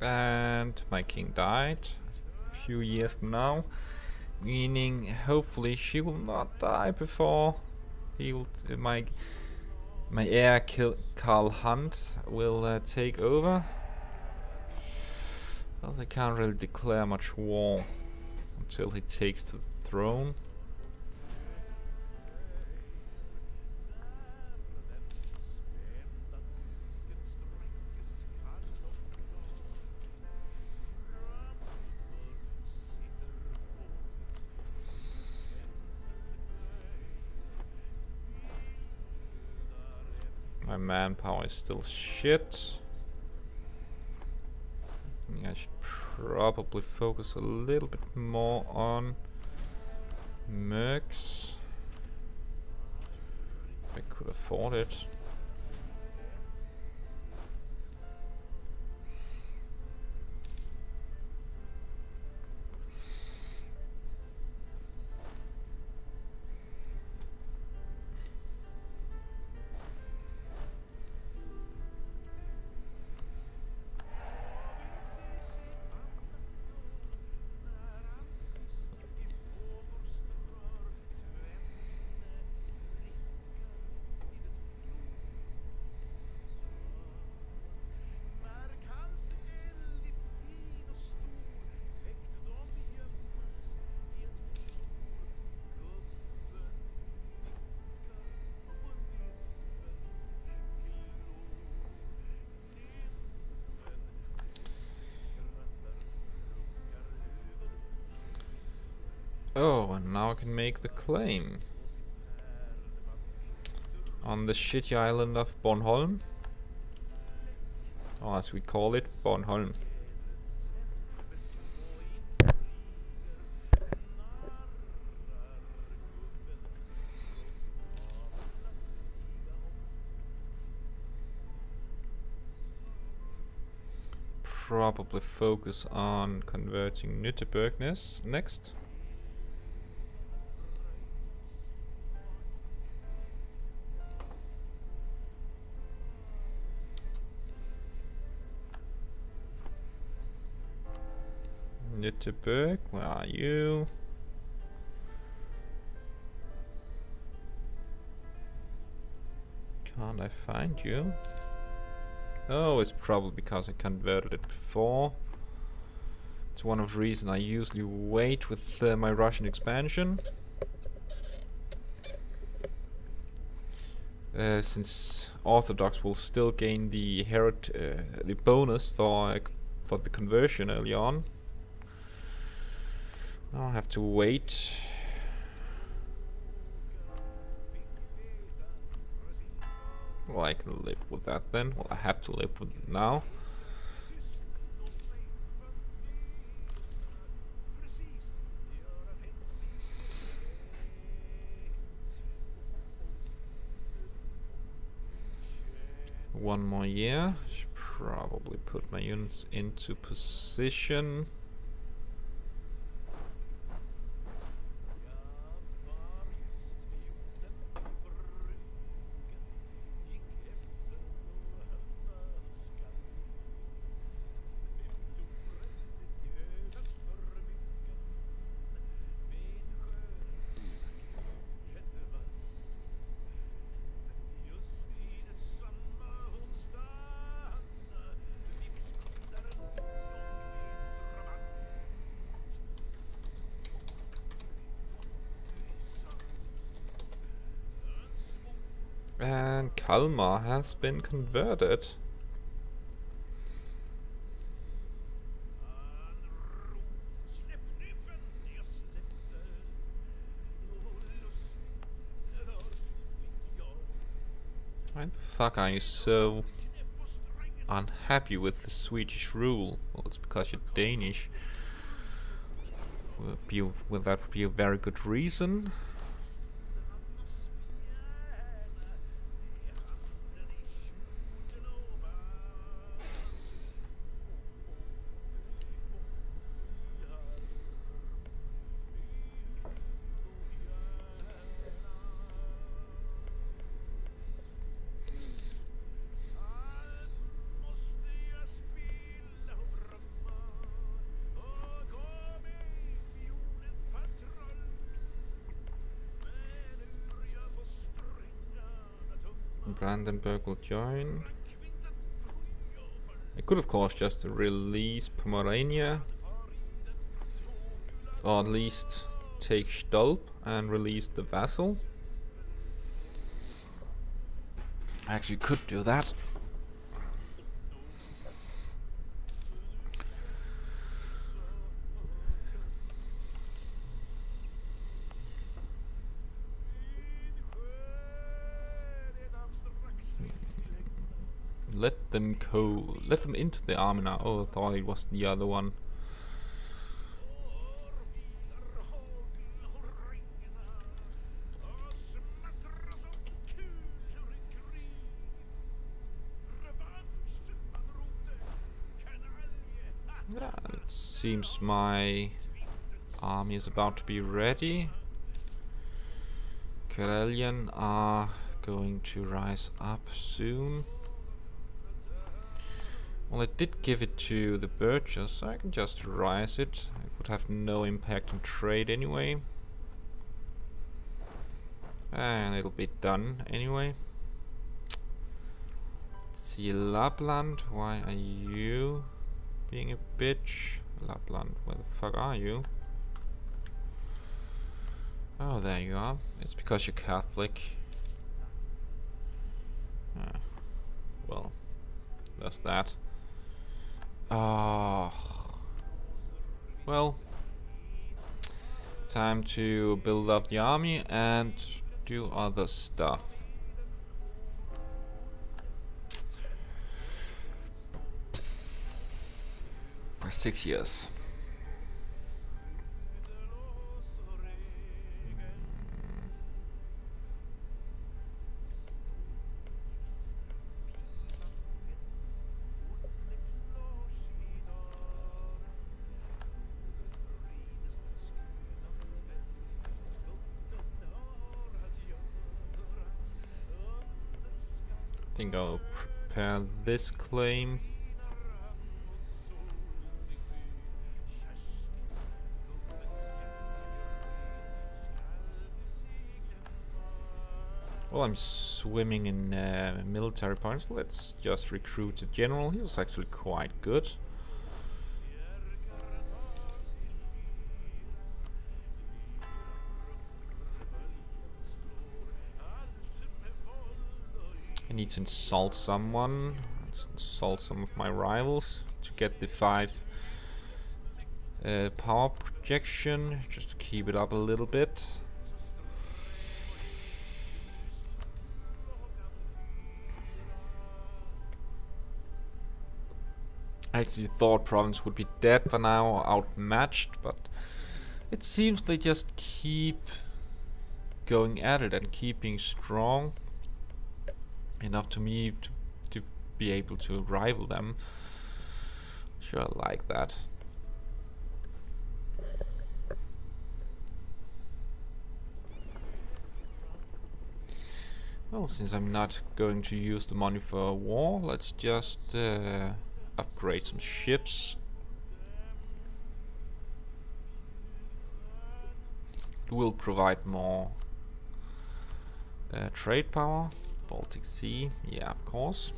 And my king died a few years from now, meaning hopefully she will not die before he will. My heir Karl Hunt will take over. Else I can't really declare much war until he takes to the throne. My manpower is still shit. I think I should probably focus a little bit more on mercs. If I could afford it. Oh, and now I can make the claim. On the shitty island of Bornholm. Or as we call it, Bornholm. Probably focus on converting Nütterberg next. Nütterberg, where are you? Can't I find you? Oh, it's probably because I converted it before. It's one of the reasons I usually wait with my Russian expansion. Since Orthodox will still gain the the bonus for the conversion early on. Now I have to wait. Well, I can live with that then. Well, I have to live with it now. One more year. Should probably put my units into position. And Kalmar has been converted. Why the fuck are you so unhappy with the Swedish rule? Well, it's because you're Danish. Will that be a very good reason? Brandenburg will join. I could of course just release Pomerania, or at least take Stolp and release the vassal. I actually could do that. Let them go. Let them into the army now. Oh, I thought it was the other one. Yeah, it seems my army is about to be ready. Karelian are going to rise up soon. Well, I did give it to the Birchers, so I can just rise it. It would have no impact on trade anyway. And it'll be done anyway. Let's see, Lapland, why are you being a bitch? Lapland, where the fuck are you? Oh, there you are. It's because you're Catholic. Well, there's that. Oh, well, time to build up the army and do other stuff. For 6 years. I think I'll prepare this claim. Well, I'm swimming in military points. Let's just recruit a general. He was actually quite good. I need to insult someone. Let's insult some of my rivals to get the 5 power projection. Just to keep it up a little bit. I actually thought Province would be dead for now, outmatched, but it seems they just keep going at it and keeping strong enough to me to be able to rival them. Sure, I like that. Well, since I'm not going to use the money for a war, let's just upgrade some ships. It will provide more trade power. Baltic Sea, yeah, of course.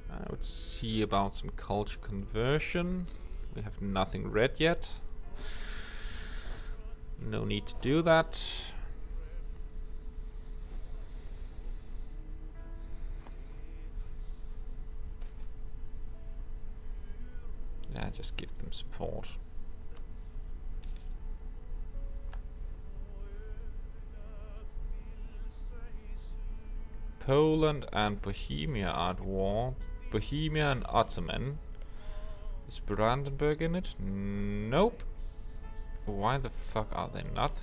I would see about some culture conversion. We have nothing red yet. No need to do that. Yeah, just give them support. Poland and Bohemia are at war. Bohemia and Ottoman. Is Brandenburg in it? Nope. Why the fuck are they not?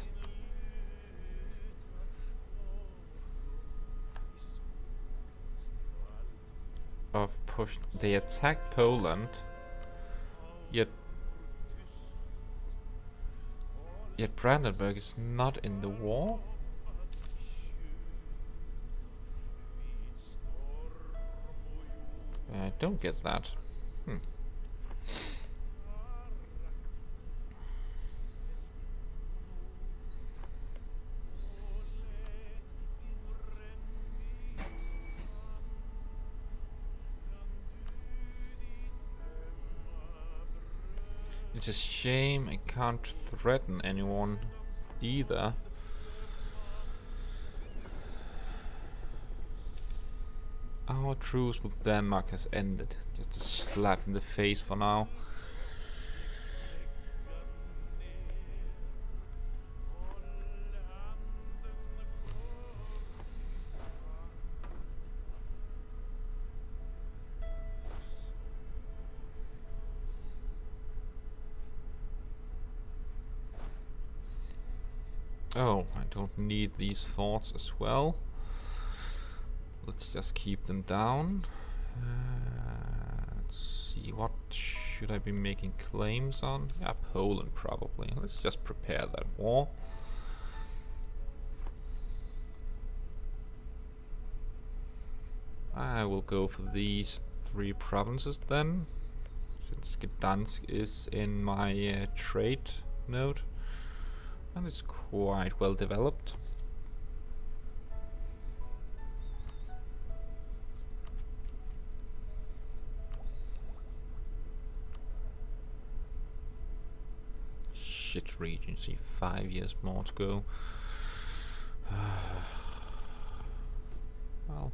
They attacked Poland, yet Brandenburg is not in the war. I don't get that. It's a shame I can't threaten anyone either. Our truce with Denmark has ended. Just a slap in the face for now. Oh, I don't need these forts as well. Let's just keep them down. Let's see, what should I be making claims on? Yeah, Poland probably. Let's just prepare that war. I will go for these 3 provinces then, since Gdansk is in my trade node. And it's quite well developed. Shit, Regency, 5 years more to go. Well,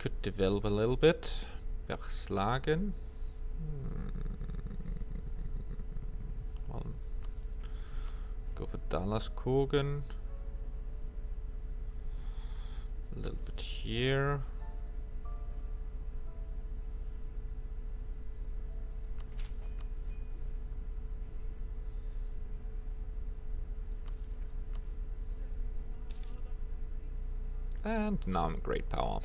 could develop a little bit. Bergslagen. Well, go for Dallas-Kogen. A little bit here. And now I'm great power.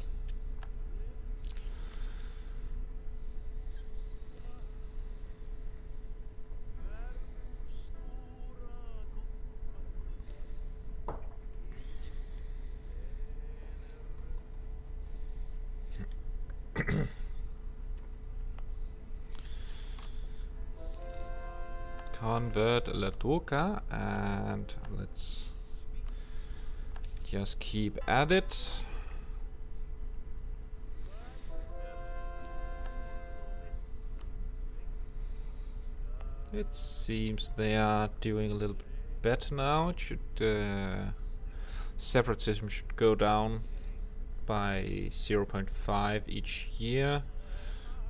Convert Ladoga, and let's just keep at it. It seems they are doing a little bit better now. It should separatism should go down by 0.5 each year,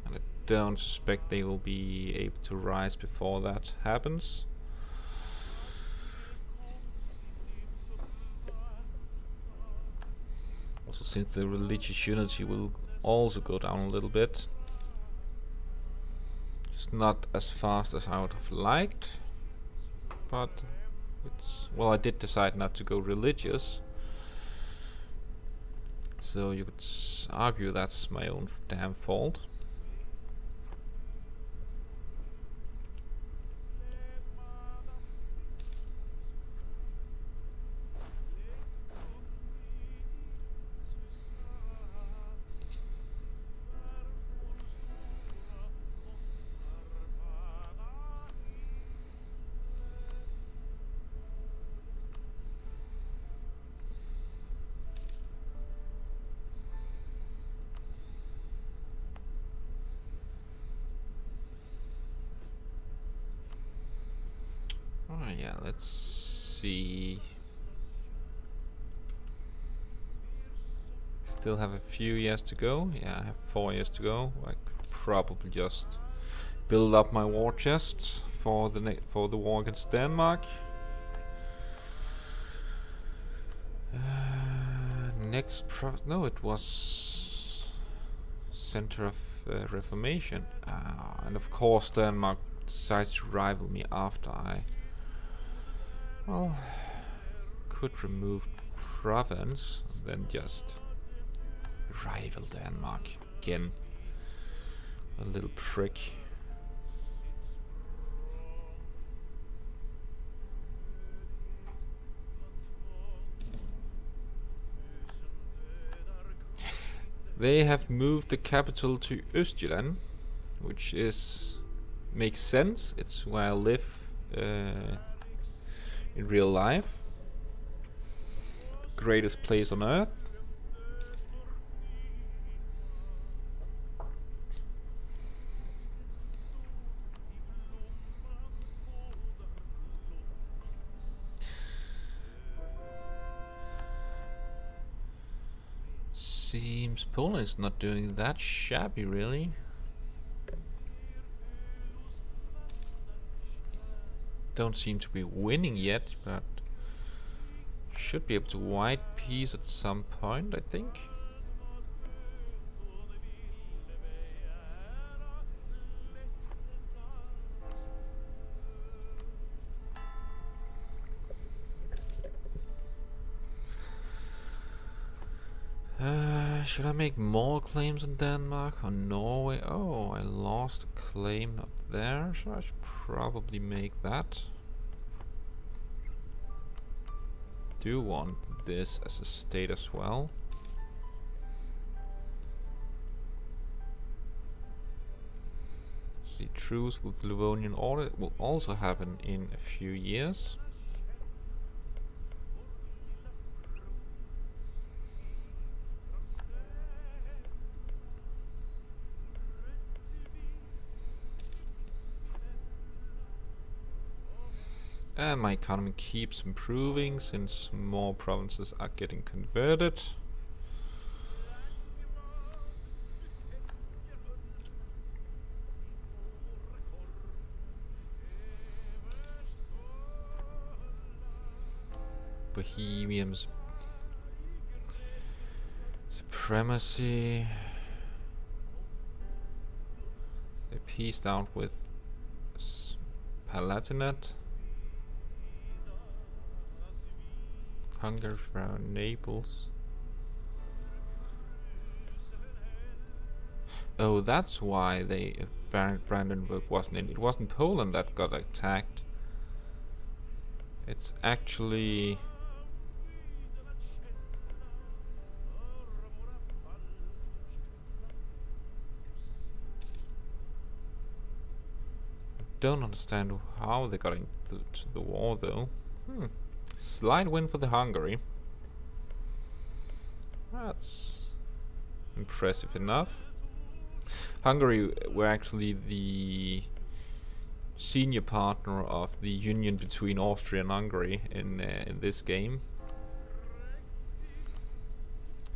and I don't suspect they will be able to rise before that happens. Also, since the religious unity will also go down a little bit, just not as fast as I would have liked, but it's, well, I did decide not to go religious, so you could argue that's my own damn fault. Oh yeah, let's see. Still have a few years to go. Yeah, I have 4 years to go. I could probably just build up my war chests for the war against Denmark. Next no, it was Center of Reformation, and of course Denmark decides to rival me after I, well, could remove province and then just rival Denmark again. A little prick. They have moved the capital to Östjylland, which makes sense. It's where I live in real life. Greatest place on earth. Seems Poland is not doing that shabby, really. Don't seem to be winning yet, but should be able to white peace at some point, I think. Should I make more claims in Denmark or Norway? Oh, I lost a claim up there, so I should probably make that. Do want this as a state as well. The truce with Livonian Order will also happen in a few years. And my economy keeps improving since more provinces are getting converted. Bohemians supremacy. They peaced out with Palatinate. Hungary around Naples. Oh, that's why they Brandenburg wasn't in. It wasn't Poland that got attacked. It's actually don't understand how they got into the war though. Slight win for the Hungary. That's impressive enough. Hungary were actually the senior partner of the union between Austria and Hungary in this game.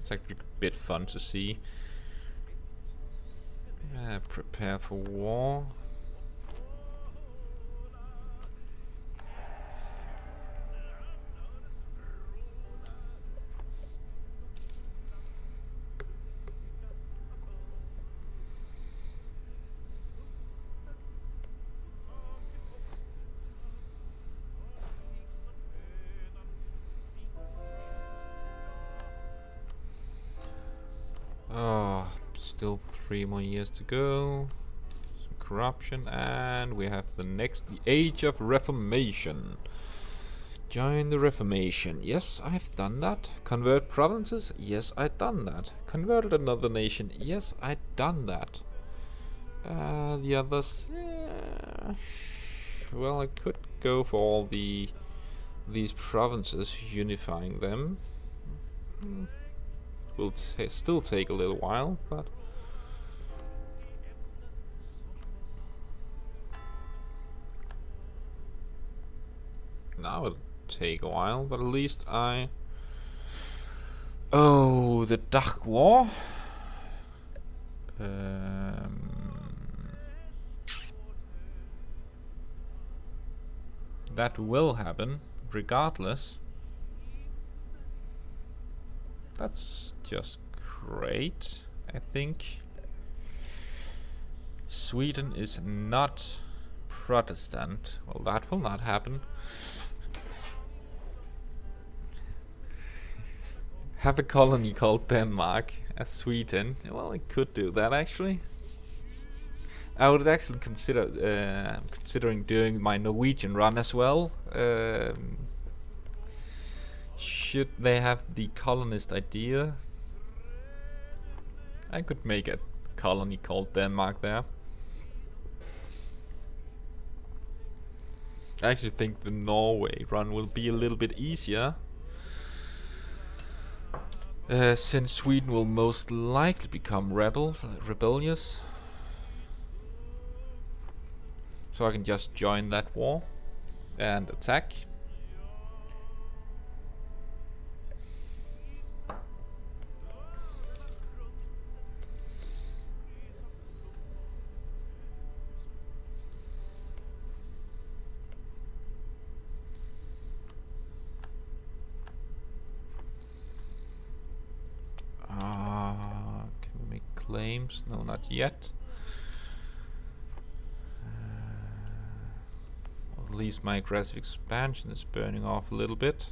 It's actually a bit fun to see. Prepare for war. Oh, still 3 more years to go. Some corruption, and we have the Age of Reformation. Join the Reformation. Yes, I've done that. Convert provinces. Yes, I've done that. Converted another nation. Yes, I've done that. The others. Well, I could go for all these provinces, unifying them. Will still take a little while, but now it'll take a while, but at least I... Oh, the Dach War. That will happen, regardless. That's just great, I think. Sweden is not Protestant. Well, that will not happen. Have a colony called Denmark as Sweden. Well, I could do that actually. I would actually consider considering doing my Norwegian run as well. Should they have the colonist idea, I could make a colony called Denmark there. I actually think the Norway run will be a little bit easier, since Sweden will most likely become rebellious. So I can just join that war and attack. Can we make claims? No, not yet. At least my aggressive expansion is burning off a little bit.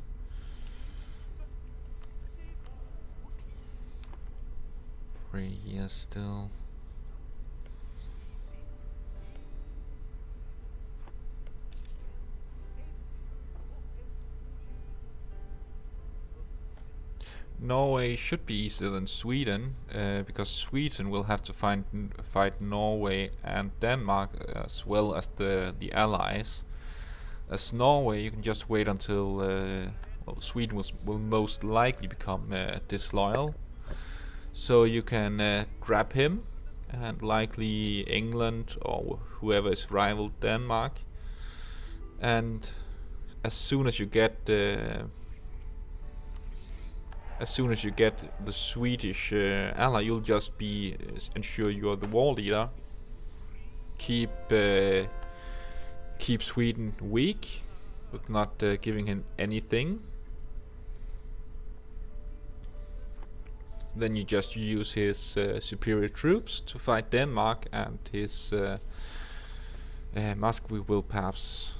Three years still. Norway should be easier than Sweden, because Sweden will have to fight Norway and Denmark as well as the allies. As Norway, you can just wait until well, Sweden will most likely become disloyal, so you can grab him, and likely England or whoever is rival Denmark. And as soon as you get the Swedish ally, you'll just be ensure you're the war leader. Keep Sweden weak, with not giving him anything. then you just use his superior troops to fight Denmark, and his Muscovy will perhaps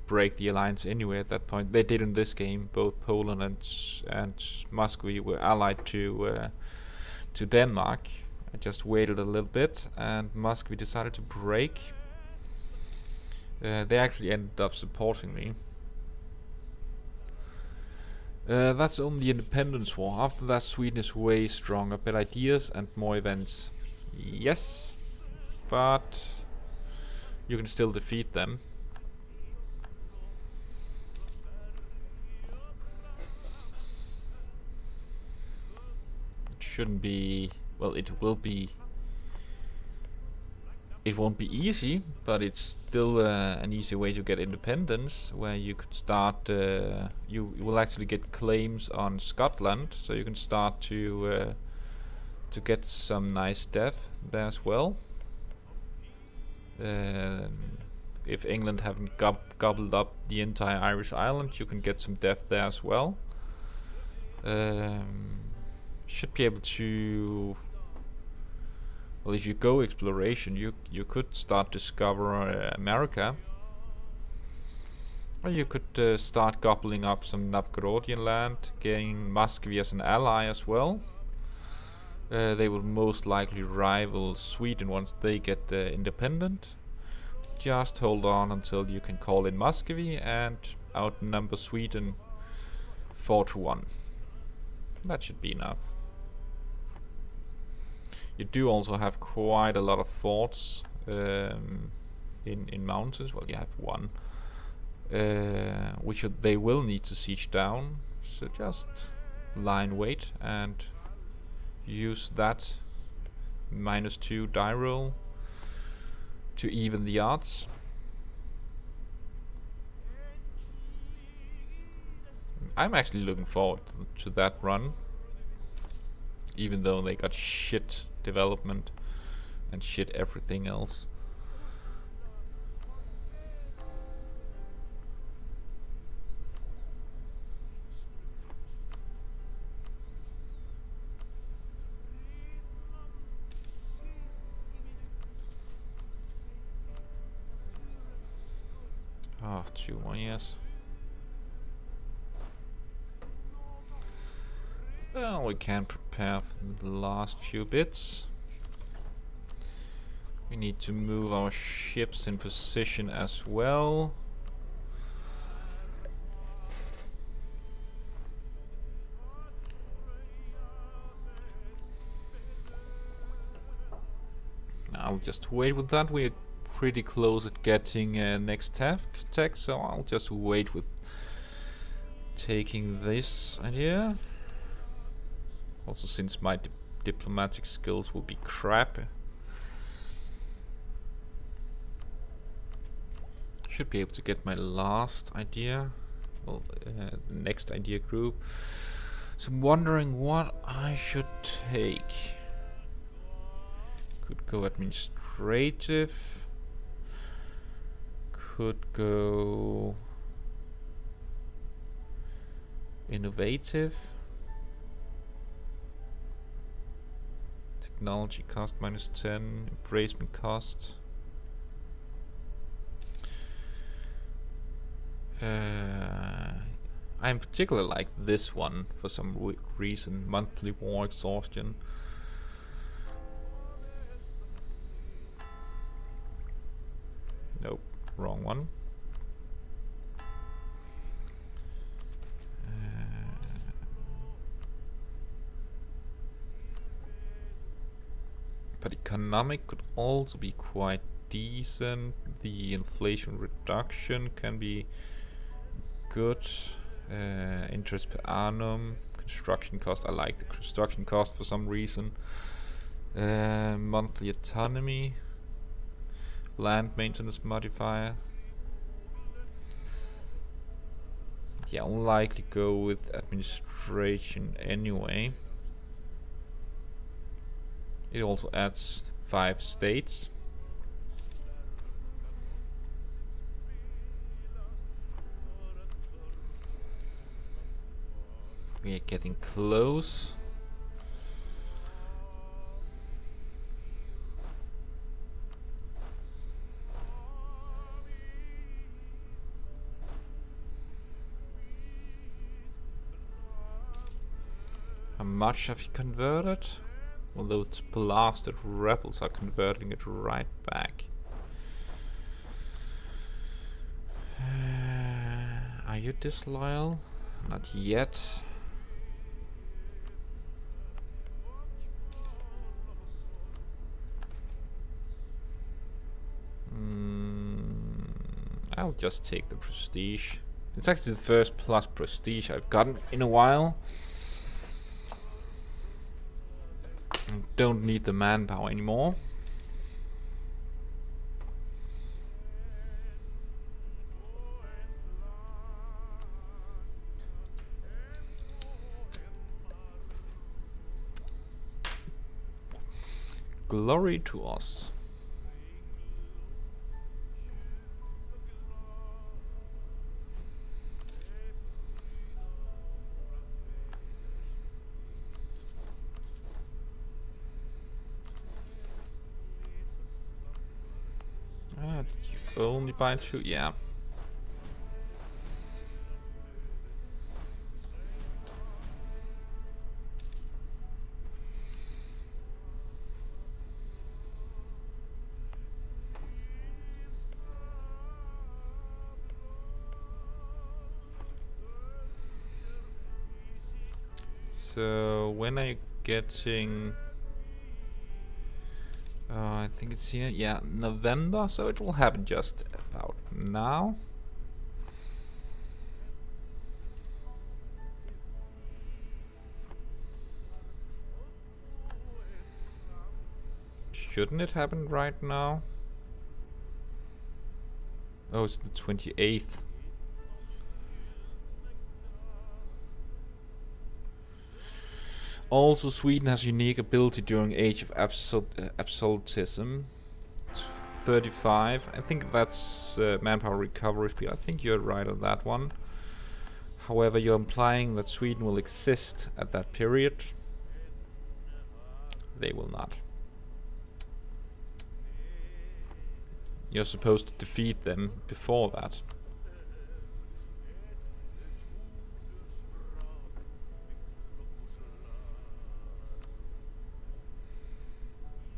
break the alliance anyway at that point. They did in this game. Both Poland and Muscovy were allied to Denmark. I just waited a little bit, and Muscovy decided to break. They actually ended up supporting me. That's only the independence war. After that, Sweden is way stronger, better ideas and more events. Yes, but you can still defeat them. It shouldn't be... well, it will be... it won't be easy, but it's still an easy way to get independence, where you could start... you will actually get claims on Scotland, so you can start to get some nice death there as well. If England haven't gobbled up the entire Irish island, you can get some death there as well. Should be able to... well, if you go exploration, you could start discover America, or you could start gobbling up some Novgorodian land, gain Muscovy as an ally as well. They will most likely rival Sweden once they get independent. Just hold on until you can call in Muscovy and outnumber Sweden 4-1. That should be enough. You do also have quite a lot of forts in mountains. Well, you have one, which they will need to siege down. So just line wait and use that -2 die roll to even the odds. I'm actually looking forward to that run, even though they got shit development and shit everything else. Oh, 2 more years. Well, we can prepare for the last few bits. We need to move our ships in position as well. I'll just wait with that. We're pretty close at getting next tech, so I'll just wait with taking this idea. Also, since my diplomatic skills will be crap, should be able to get my last idea, well, next idea group. So I'm wondering what I should take. Could go administrative. Could go innovative. Technology cost -10, embracement cost. I in particular like this one for some reason. Monthly war exhaustion. Nope, wrong one. But economic could also be quite decent. The inflation reduction can be good. Interest per annum. Construction cost. I like the construction cost for some reason. Monthly autonomy. Land maintenance modifier. Yeah, I'll likely go with administration anyway. It also adds 5 states. We are getting close. How much have you converted? Well, those blasted rebels are converting it right back. Are you disloyal? Not yet. I'll just take the prestige. It's actually the first plus prestige I've gotten in a while. I don't need the manpower anymore. Glory to us. Did you only buy 2? Yeah. So when are you getting? I think it's here. Yeah, November. So it will happen just about now. Shouldn't it happen right now? Oh, it's the 28th. Also, Sweden has a unique ability during Age of Absolutism. 35. I think that's manpower recovery speed. I think you're right on that one. However, you're implying that Sweden will exist at that period. They will not. You're supposed to defeat them before that.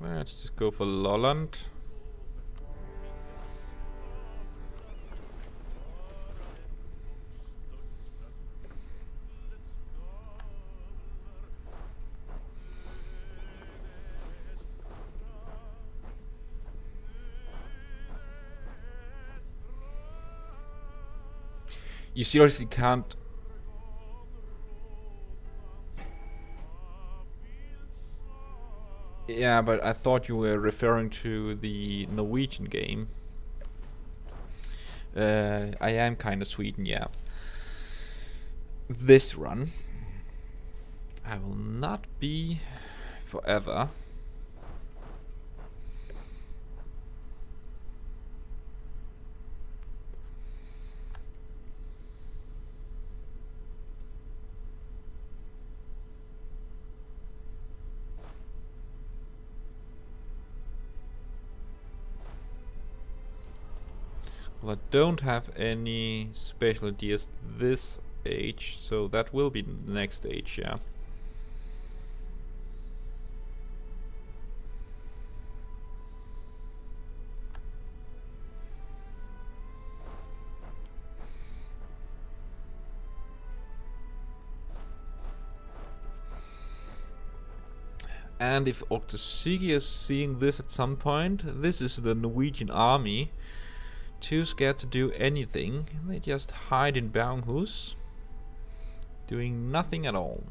Let's just go for Lolland. You seriously can't. Yeah, but I thought you were referring to the Norwegian game. I am kind of Sweden, yeah. This run, I will not be forever. Well, I don't have any special ideas this age, so that will be the next age, yeah. And if Octosigi is seeing this at some point, this is the Norwegian army. Too scared to do anything. They just hide in Baunhus, doing nothing at all.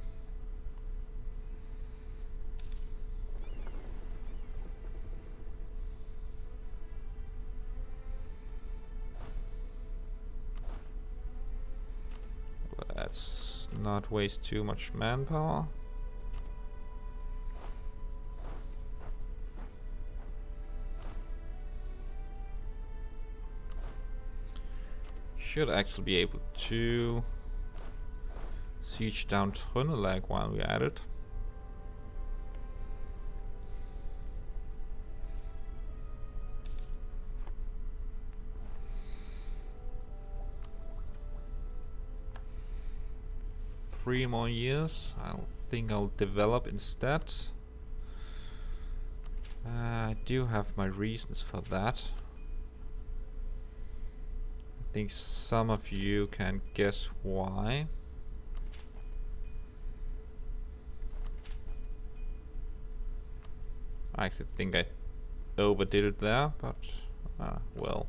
Let's not waste too much manpower. Should actually be able to siege down Trøndelag while we're at it. Three more years. I think I'll develop instead. I do have my reasons for that. I think some of you can guess why. I actually think I overdid it there, but well.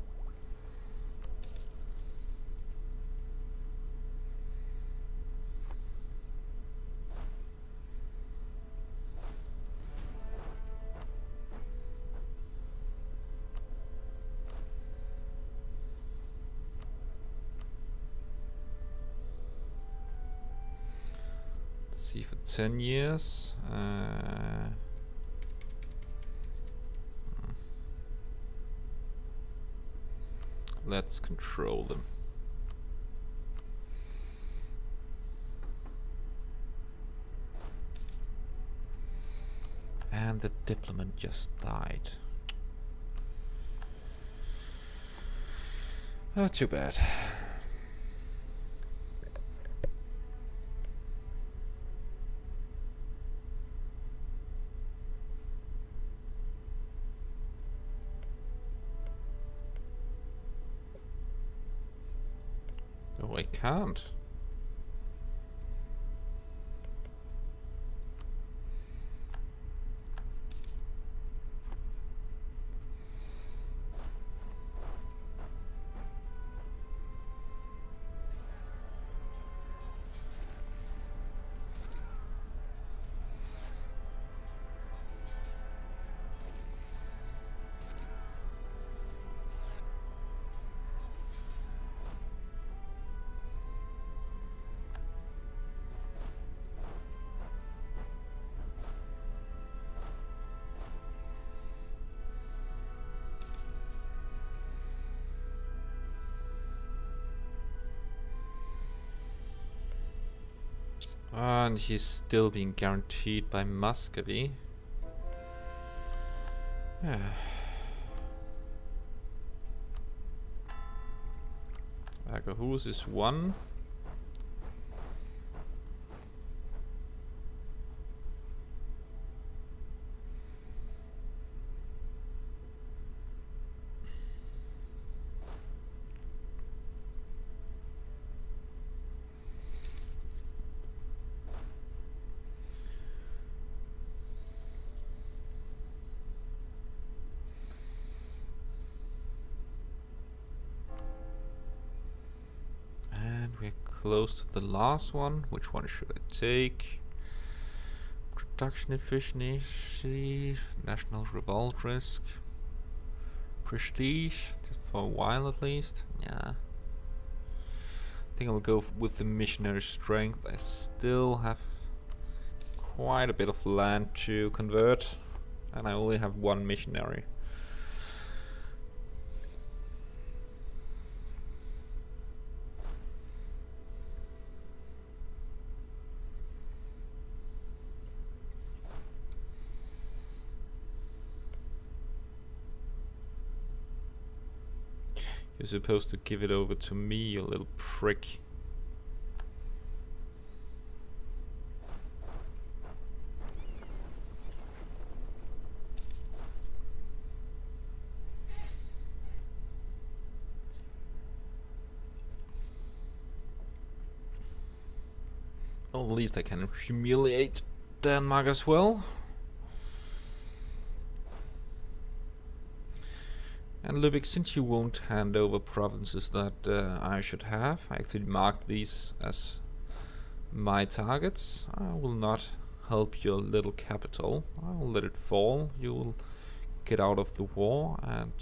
Let's see, for 10 years. Let's control them. And the diplomat just died. Oh, too bad. Oh, I can't. And he's still being guaranteed by Muscovy. Yeah. Aarhus is one. We're close to the last one. Which one should I take? Production efficiency, national revolt risk, prestige, just for a while at least. Yeah. I think I'll go with the missionary strength. I still have quite a bit of land to convert, and I only have one missionary. You're supposed to give it over to me, you little prick. Well, at least I can humiliate Denmark as well. And Lübeck, since you won't hand over provinces that I should have, I actually marked these as my targets. I will not help your little capital. I will let it fall. You will get out of the war, and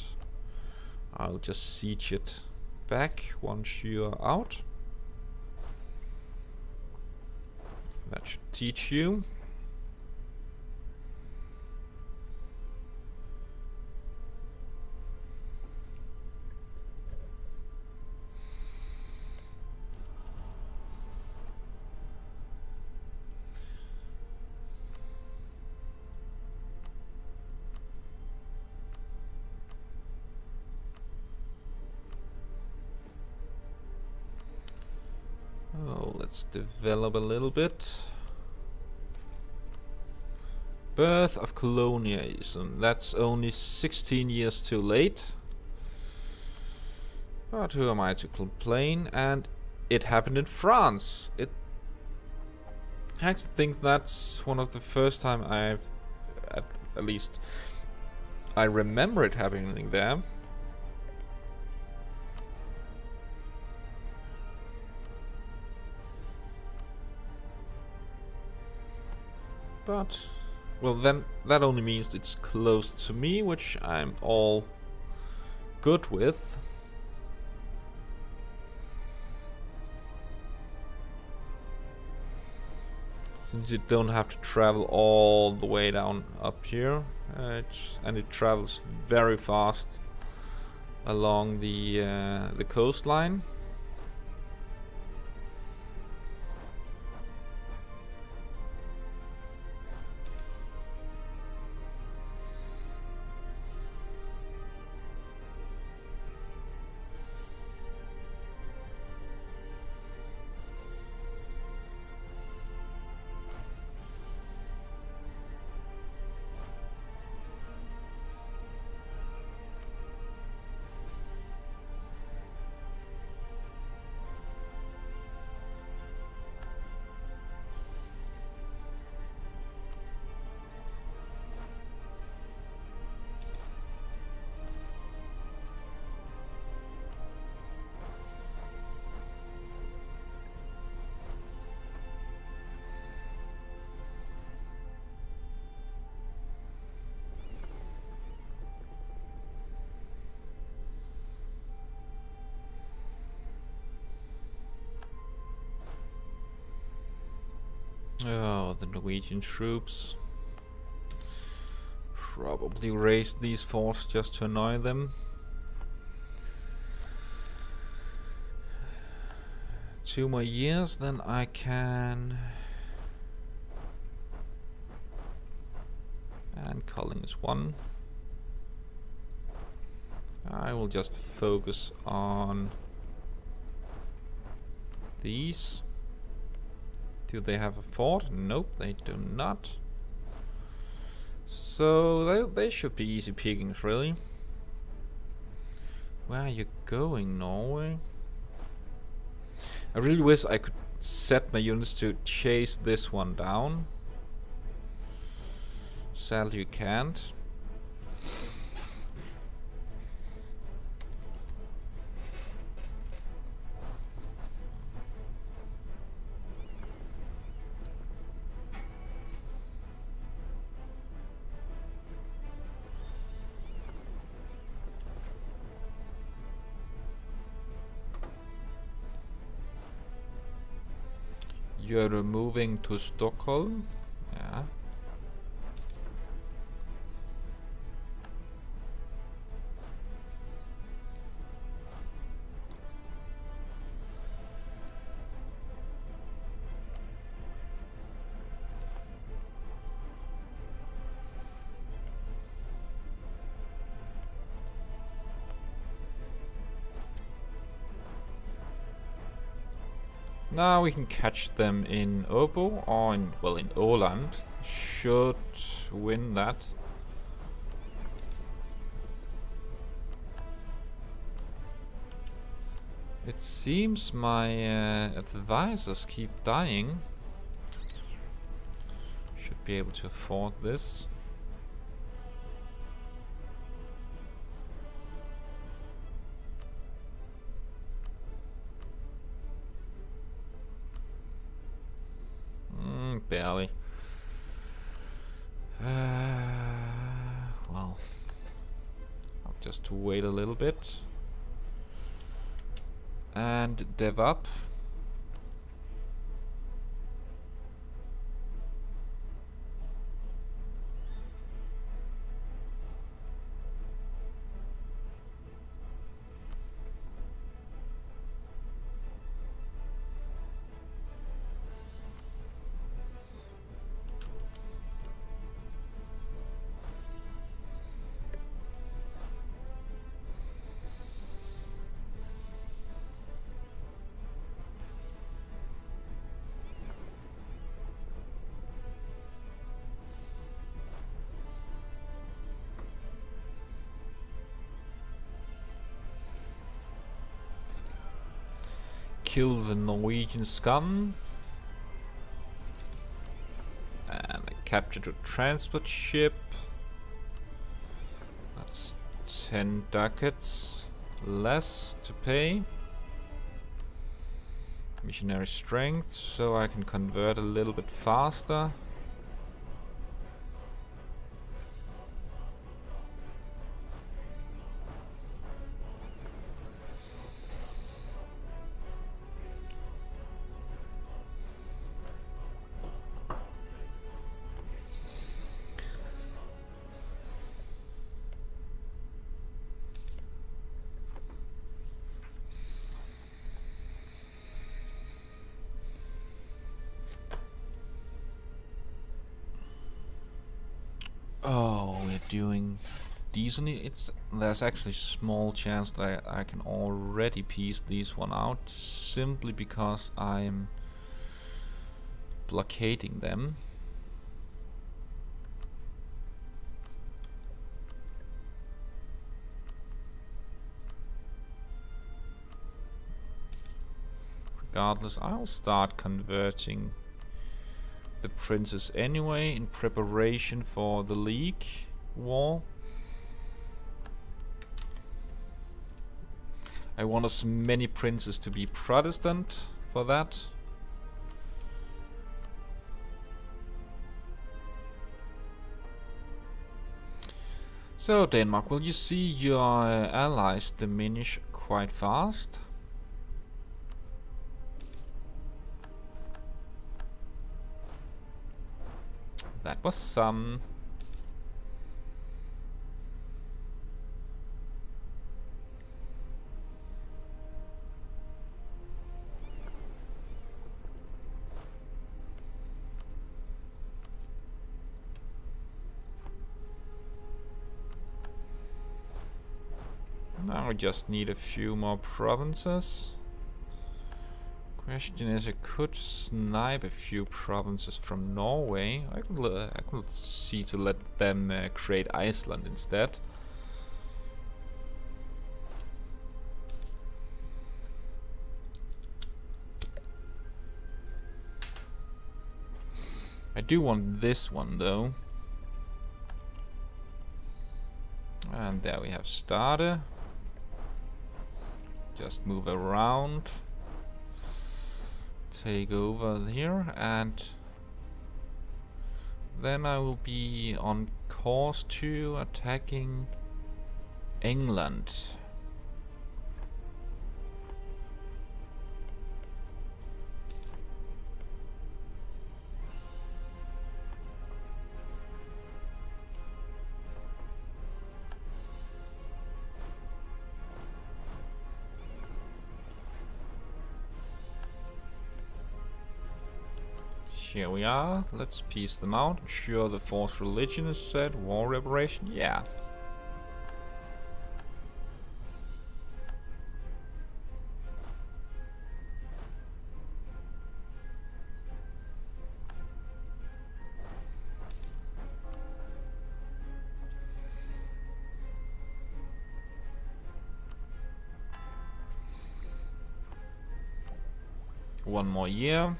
I'll just siege it back once you are out. That should teach you. Let's develop a little bit. Birth of colonialism. That's only 16 years too late. But who am I to complain? And it happened in France. I actually think that's one of the first time at least I remember it happening there. But, well, then that only means it's close to me, which I'm all good with. Since you don't have to travel all the way down up here, and it travels very fast along the coastline. Oh, the Norwegian troops. Probably raised these forts just to annoy them. 2 more years, then I can... And Culling is 1. I will just focus on these. Do they have a fort? Nope, they do not. So they should be easy pickings, really. Where are you going, Norway? I really wish I could set my units to chase this one down. Sadly, you can't. You're moving to Stockholm? Yeah. Now we can catch them in Åbo or in Åland. Should win that. It seems my advisors keep dying. Should be able to afford this. Barely. Well, I'll just wait a little bit and dev up. kill the Norwegian scum. And I captured a transport ship. That's 10 ducats less to pay. Missionary strength, so I can convert a little bit faster. Oh, we're doing decently. There's actually small chance that I can already piece these one out simply because I'm blockading them. Regardless, I'll start converting the princes anyway in preparation for the League war. I want as many princes to be Protestant for that. So Denmark, will you see your allies diminish quite fast? That was some. Now we just need a few more provinces. Question is, I could snipe a few provinces from Norway. I could see to let them create Iceland instead. I do want this one though. And there we have Stade. Just move around. Take over here, and then I will be on course to attacking England. Here we are, let's piece them out. Sure, the fourth religion is set. War reparation, yeah. One more year.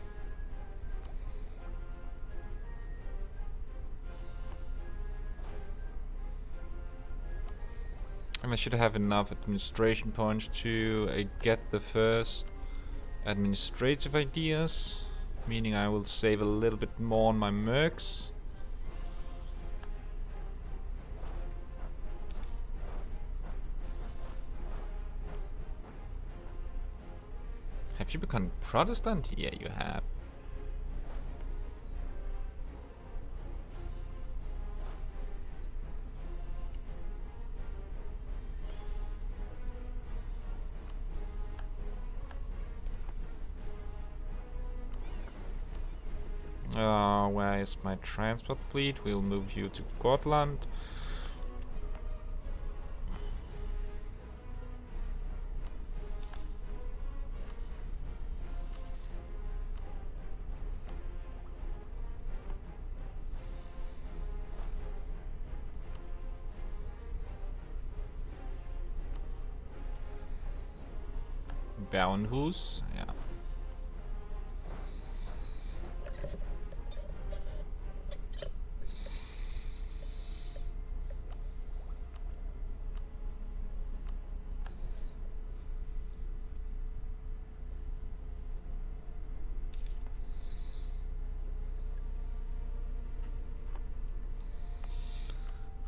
And I should have enough administration points to get the first administrative ideas, meaning I will save a little bit more on my mercs. Have you become Protestant? Yeah, you have. Where is my transport fleet? We'll move you to Gotland. Bauernhus, yeah.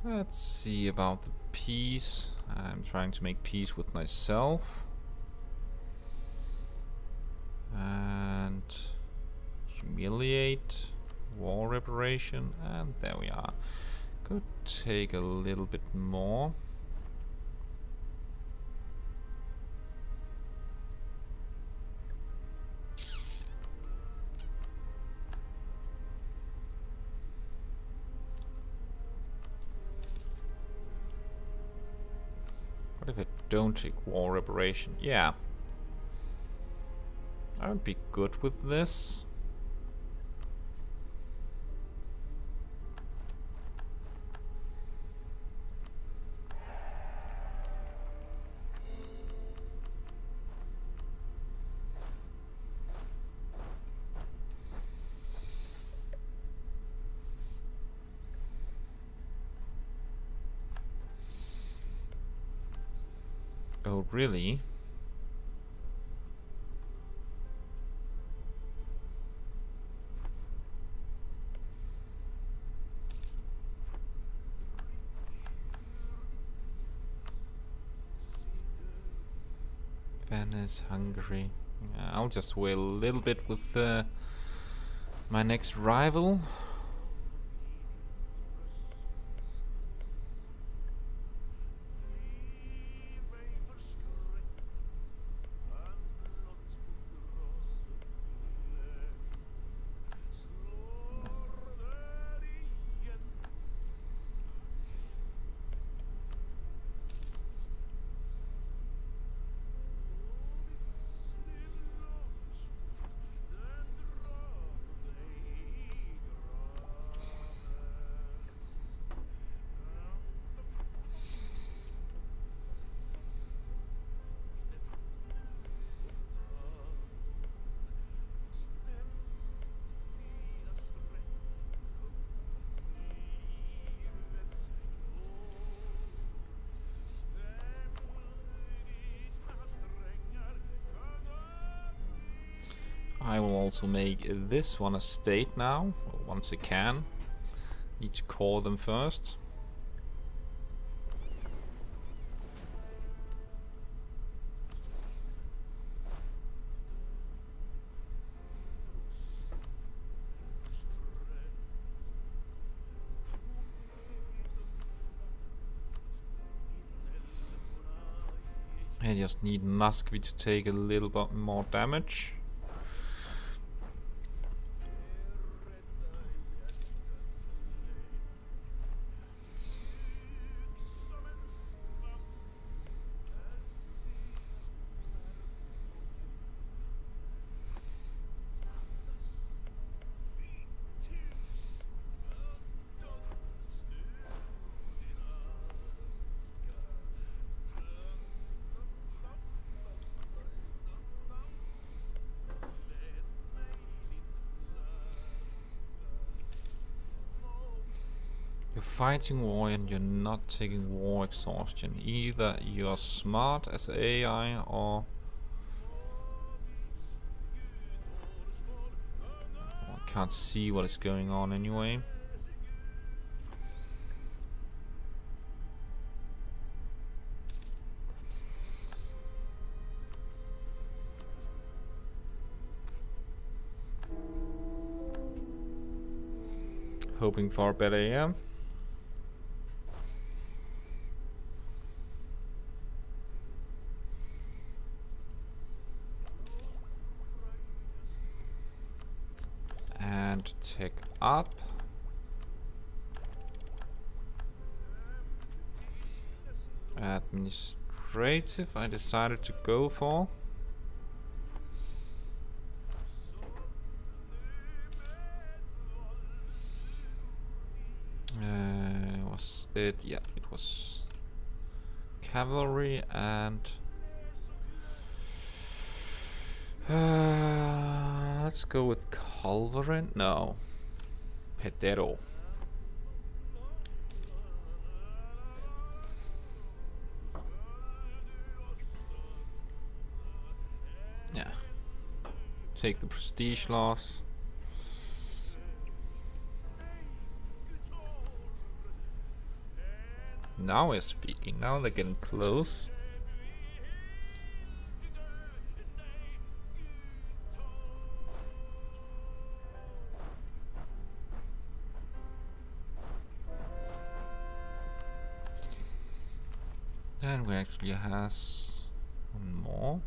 Let's see about the peace. I'm trying to make peace with myself. And humiliate, war reparation, and there we are. Could take a little bit more. What if I don't take war reparation? Yeah. I would be good with this. Oh, really? Venice, Hungary. Yeah, I'll just wait a little bit with my next rival. I will also make this one a state now, once I can. Need to core them first. I just need Muscovy to take a little bit more damage. You're fighting war and you're not taking war exhaustion. Either you're smart as AI or... I can't see what is going on anyway. Hoping for a better AM. And tick up. Administrative I decided to go for. Was it? Yeah, it was cavalry and let's go with Culverin. No, Pedero. Yeah, take the prestige loss. Now we're speaking. Now they're getting close. And we actually has one more.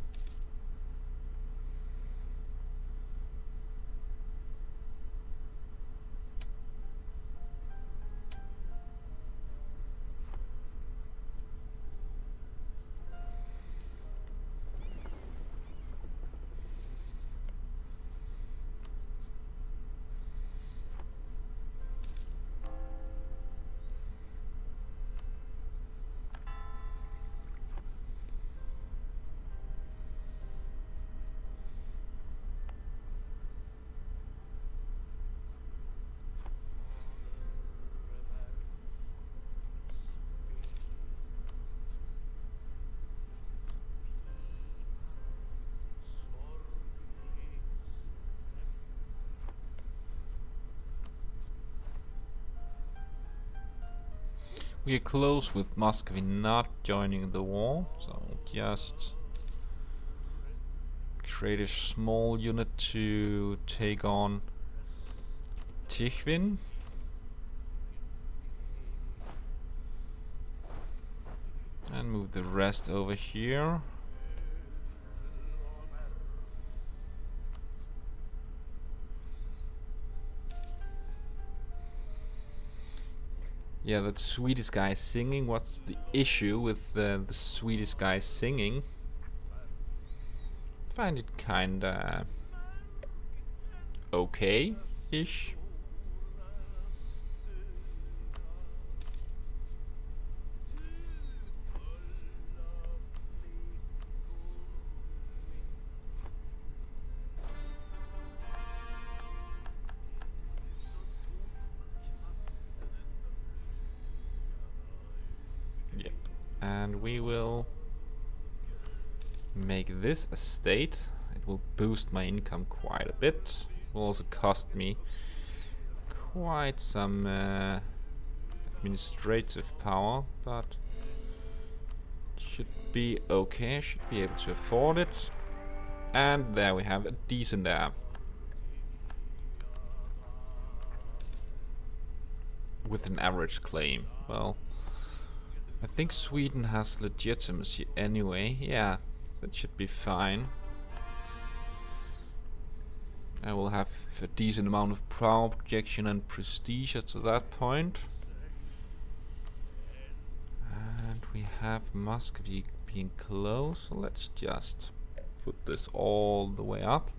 We are close with Muscovy not joining the war, so just create a small unit to take on Tikhvin. And move the rest over here. Yeah, that Swedish guy singing. What's the issue with the Swedish guy singing? Find it kinda okay-ish. Yep. And we will make this a state. It will boost my income quite a bit. It will also cost me quite some administrative power, but should be okay. I should be able to afford it. And there we have a decent air. With an average claim. Well, I think Sweden has legitimacy anyway. Yeah, that should be fine. I will have a decent amount of power projection and prestige at that point. And we have Muscovy being close, so let's just put this all the way up.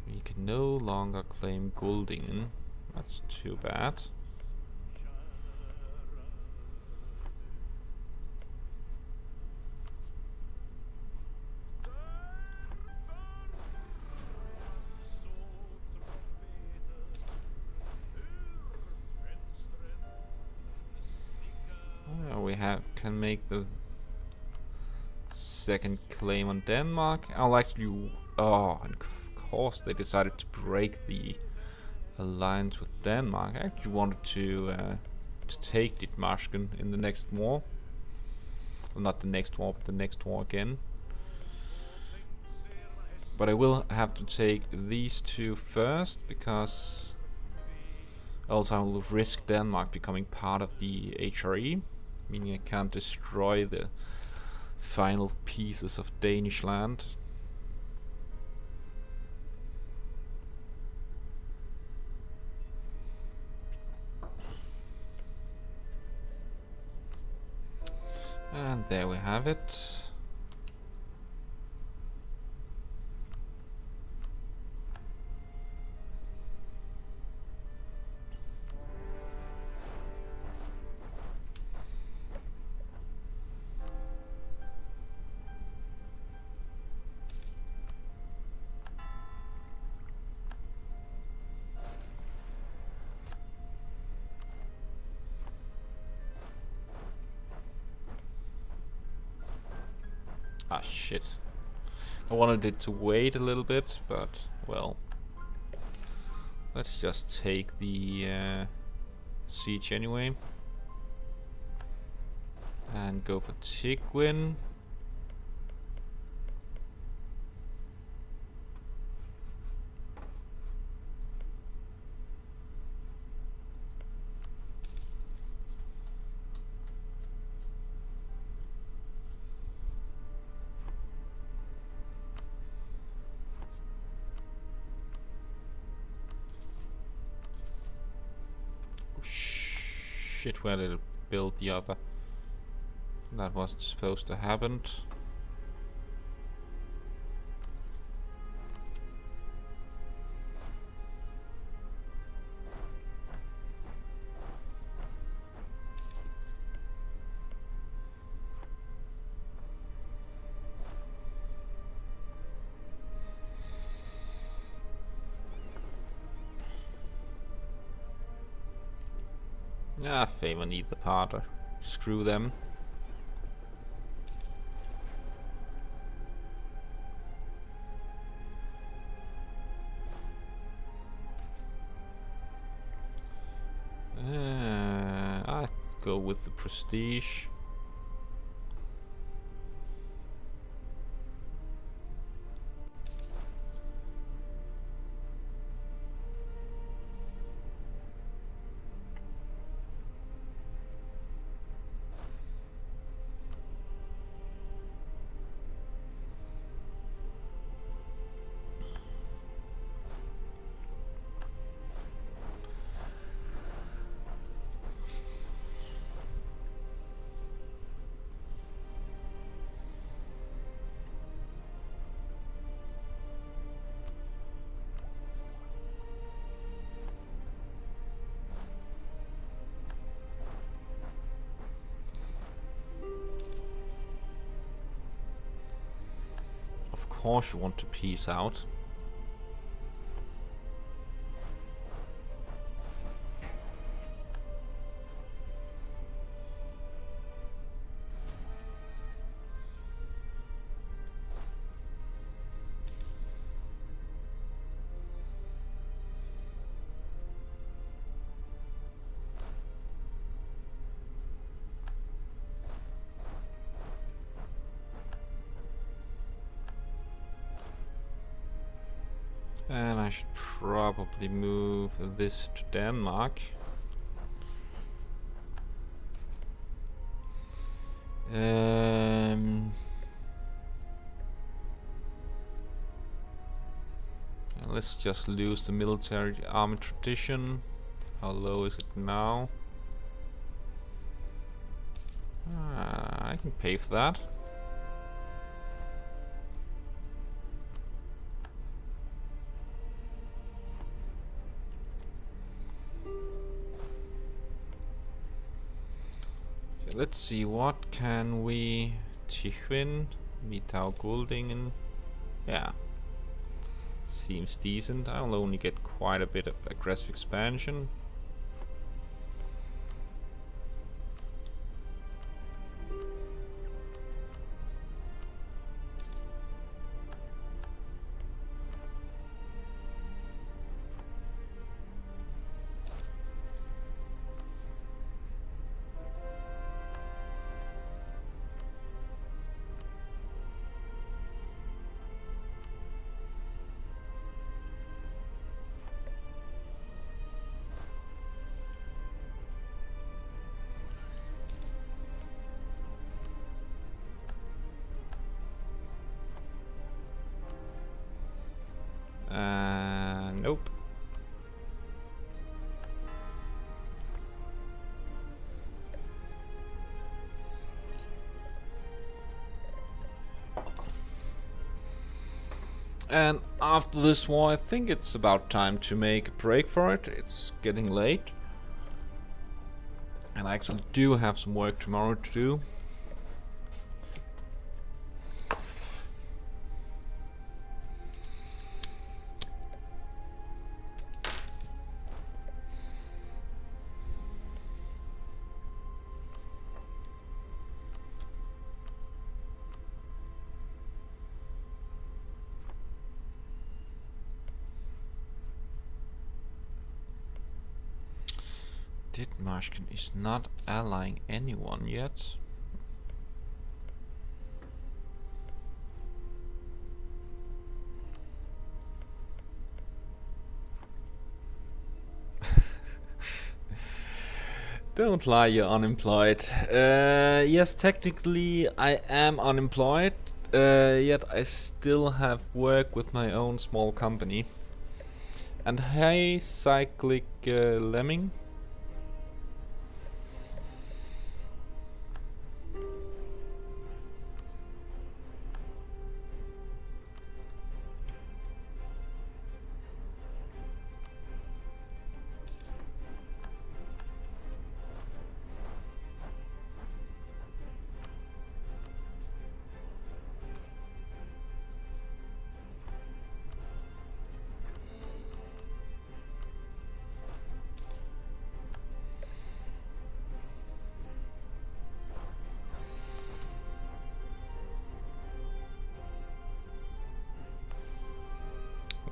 We can no longer claim Goldingen. That's too bad. We can make the second claim on Denmark. I'll actually... Oh, and of course they decided to break the alliance with Denmark. I actually wanted to take Dithmarschen in the next war. Well, not the next war, but the next war again. But I will have to take these two first, because else I will risk Denmark becoming part of the HRE, meaning I can't destroy the final pieces of Danish land. And there we have it. Ah, shit. I wanted it to wait a little bit, but, well. Let's just take the siege anyway. And go for Tigwin. Shit, where did it build the other? That wasn't supposed to happen. Ah, Favor need the Parter. Screw them. I go with the prestige. Of course you want to peace out. And I should probably move this to Denmark. Let's just lose the military army tradition. How low is it now? I can pay for that. Let's see, what can we... Tigwin, Mitau Guldingen. Yeah. Seems decent. I'll only get quite a bit of aggressive expansion. Nope. And after this war, I think it's about time to make a break for it. It's getting late. And I actually do have some work tomorrow to do. Dithmarschen is not allying anyone yet. Don't lie, you're unemployed. Yes, technically I am unemployed, yet I still have work with my own small company. And hey, Cyclic Lemming.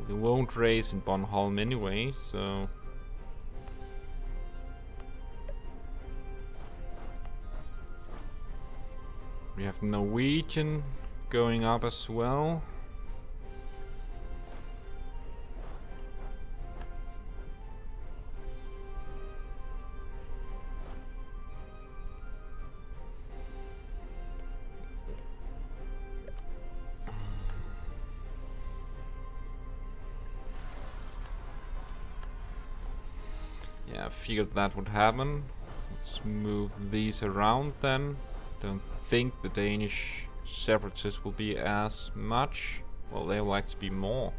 They won't raise in Bornholm anyway, so... We have Norwegian going up as well. Yeah, I figured that would happen. Let's move these around then. Don't think the Danish separatists will be as much. Well, they will actually be more.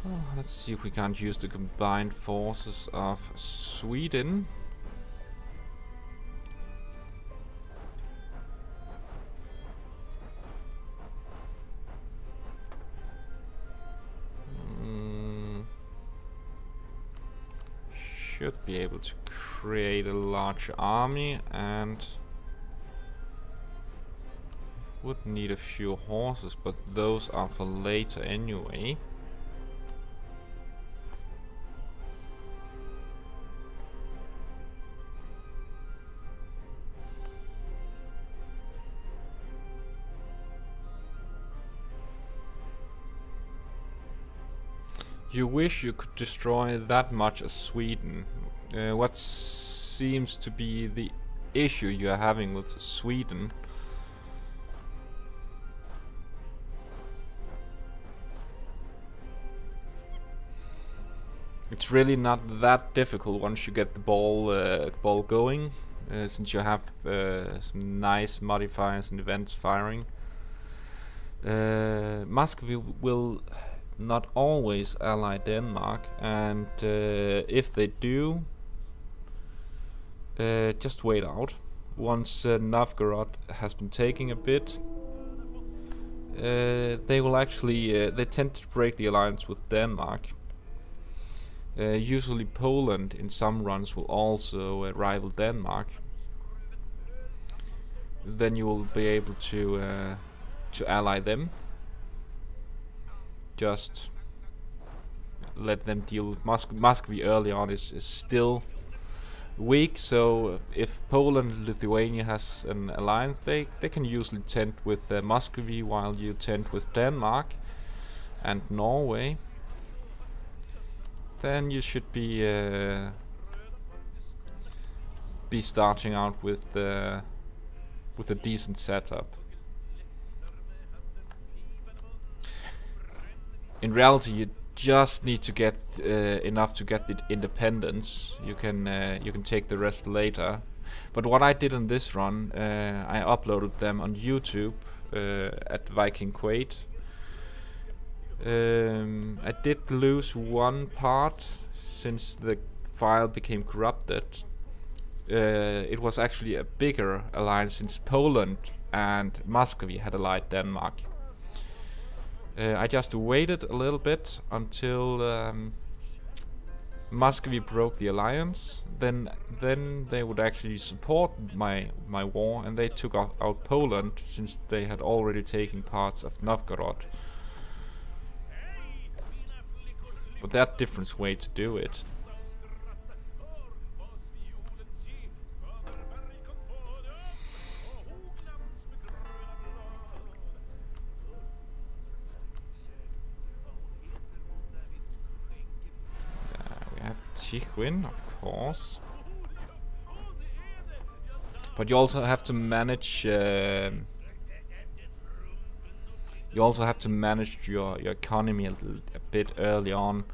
Oh, let's see if we can't use the combined forces of Sweden. Should be able to create a large army, and would need a few horses, but those are for later anyway. You wish you could destroy that much as Sweden. What seems to be the issue you are having with Sweden? It's really not that difficult once you get the ball going, since you have some nice modifiers and events firing. Muscovy will not always ally Denmark, and if they do, just wait out. Once Novgorod has been taking a bit, they will actually they tend to break the alliance with Denmark. Usually Poland in some runs will also rival Denmark. Then you will be able to ally them. Just let them deal with Muscovy early on is still weak, so if Poland and Lithuania has an alliance, they can usually tent with Muscovy while you tent with Denmark and Norway. Then you should be starting out with a decent setup. In reality, you just need to get enough to get the independence. You can take the rest later. But what I did in this run, I uploaded them on YouTube at Viking Quaid. I did lose one part since the file became corrupted. It was actually a bigger alliance since Poland and Muscovy had allied Denmark. I just waited a little bit until Muscovy broke the alliance. Then they would actually support my war, and they took out Poland since they had already taken parts of Novgorod. But there are different ways to do it. Tichwin, of course. But you also have to manage. You also have to manage your economy a bit early on.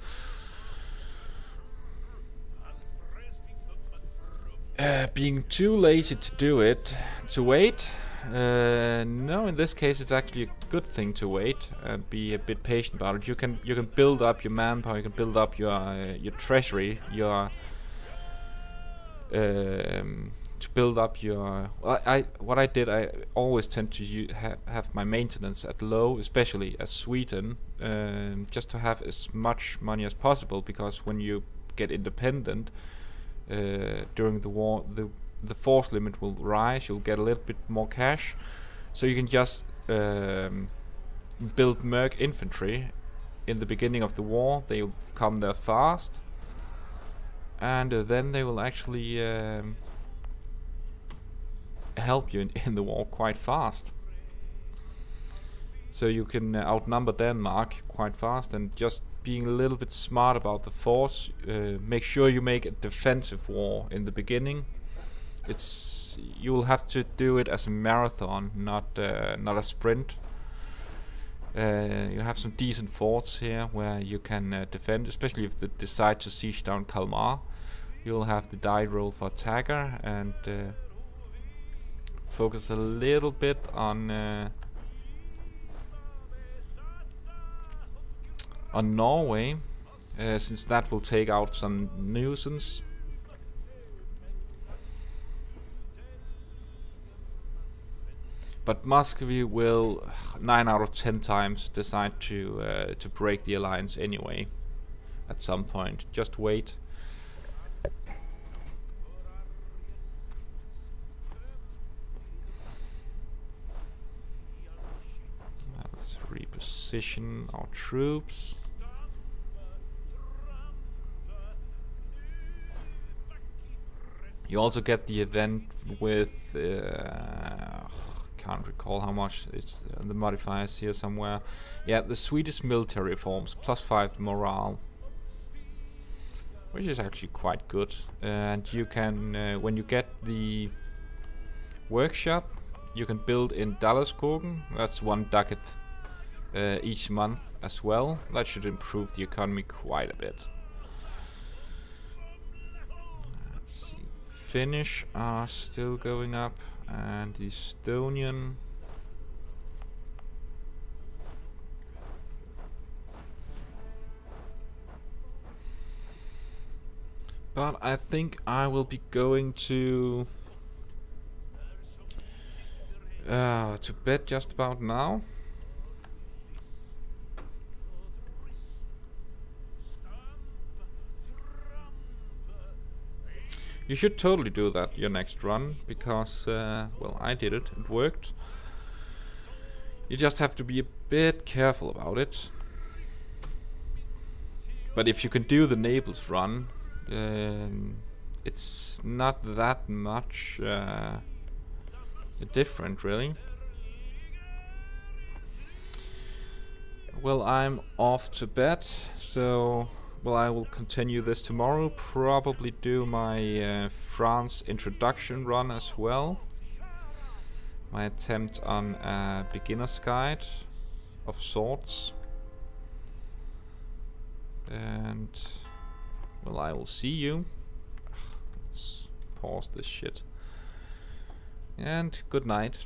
Being too lazy to do it, to wait. No, in this case, it's actually a good thing to wait and be a bit patient about it. You can build up your manpower, you can build up your treasury, your to build up your. What I did, I always tend to have my maintenance at low, especially as Sweden, just to have as much money as possible. Because when you get independent during the war, the force limit will rise. You'll get a little bit more cash, so you can just build merc infantry in the beginning of the war. They'll come there fast, and then they will actually help you in the war quite fast. So you can outnumber Denmark quite fast, and just being a little bit smart about the force. Make sure you make a defensive war in the beginning. You will have to do it as a marathon, not a sprint. You have some decent forts here where you can defend, especially if they decide to siege down Kalmar. You'll have the die roll for attacker and focus a little bit on Norway, since that will take out some nuisance. But Muscovy will 9 out of 10 times decide to break the alliance anyway. At some point, just wait. Let's reposition our troops. You also get the event with. Can't recall how much. It's the modifiers here somewhere. Yeah, the Swedish military reforms +5 morale, which is actually quite good. And you can, when you get the workshop, you can build in Dalleskogen. That's 1 ducat each month as well. That should improve the economy quite a bit. Let's see. Finnish are still going up. And the Estonian. But I think I will be going to bed just about now. You should totally do that your next run, because, well, I did it, it worked. You just have to be a bit careful about it. But if you can do the Naples run, it's not that much different, really. Well, I'm off to bed, so... Well, I will continue this tomorrow, probably do my France introduction run as well. My attempt on a beginner's guide of sorts. And, well, I will see you. Let's pause this shit. And good night.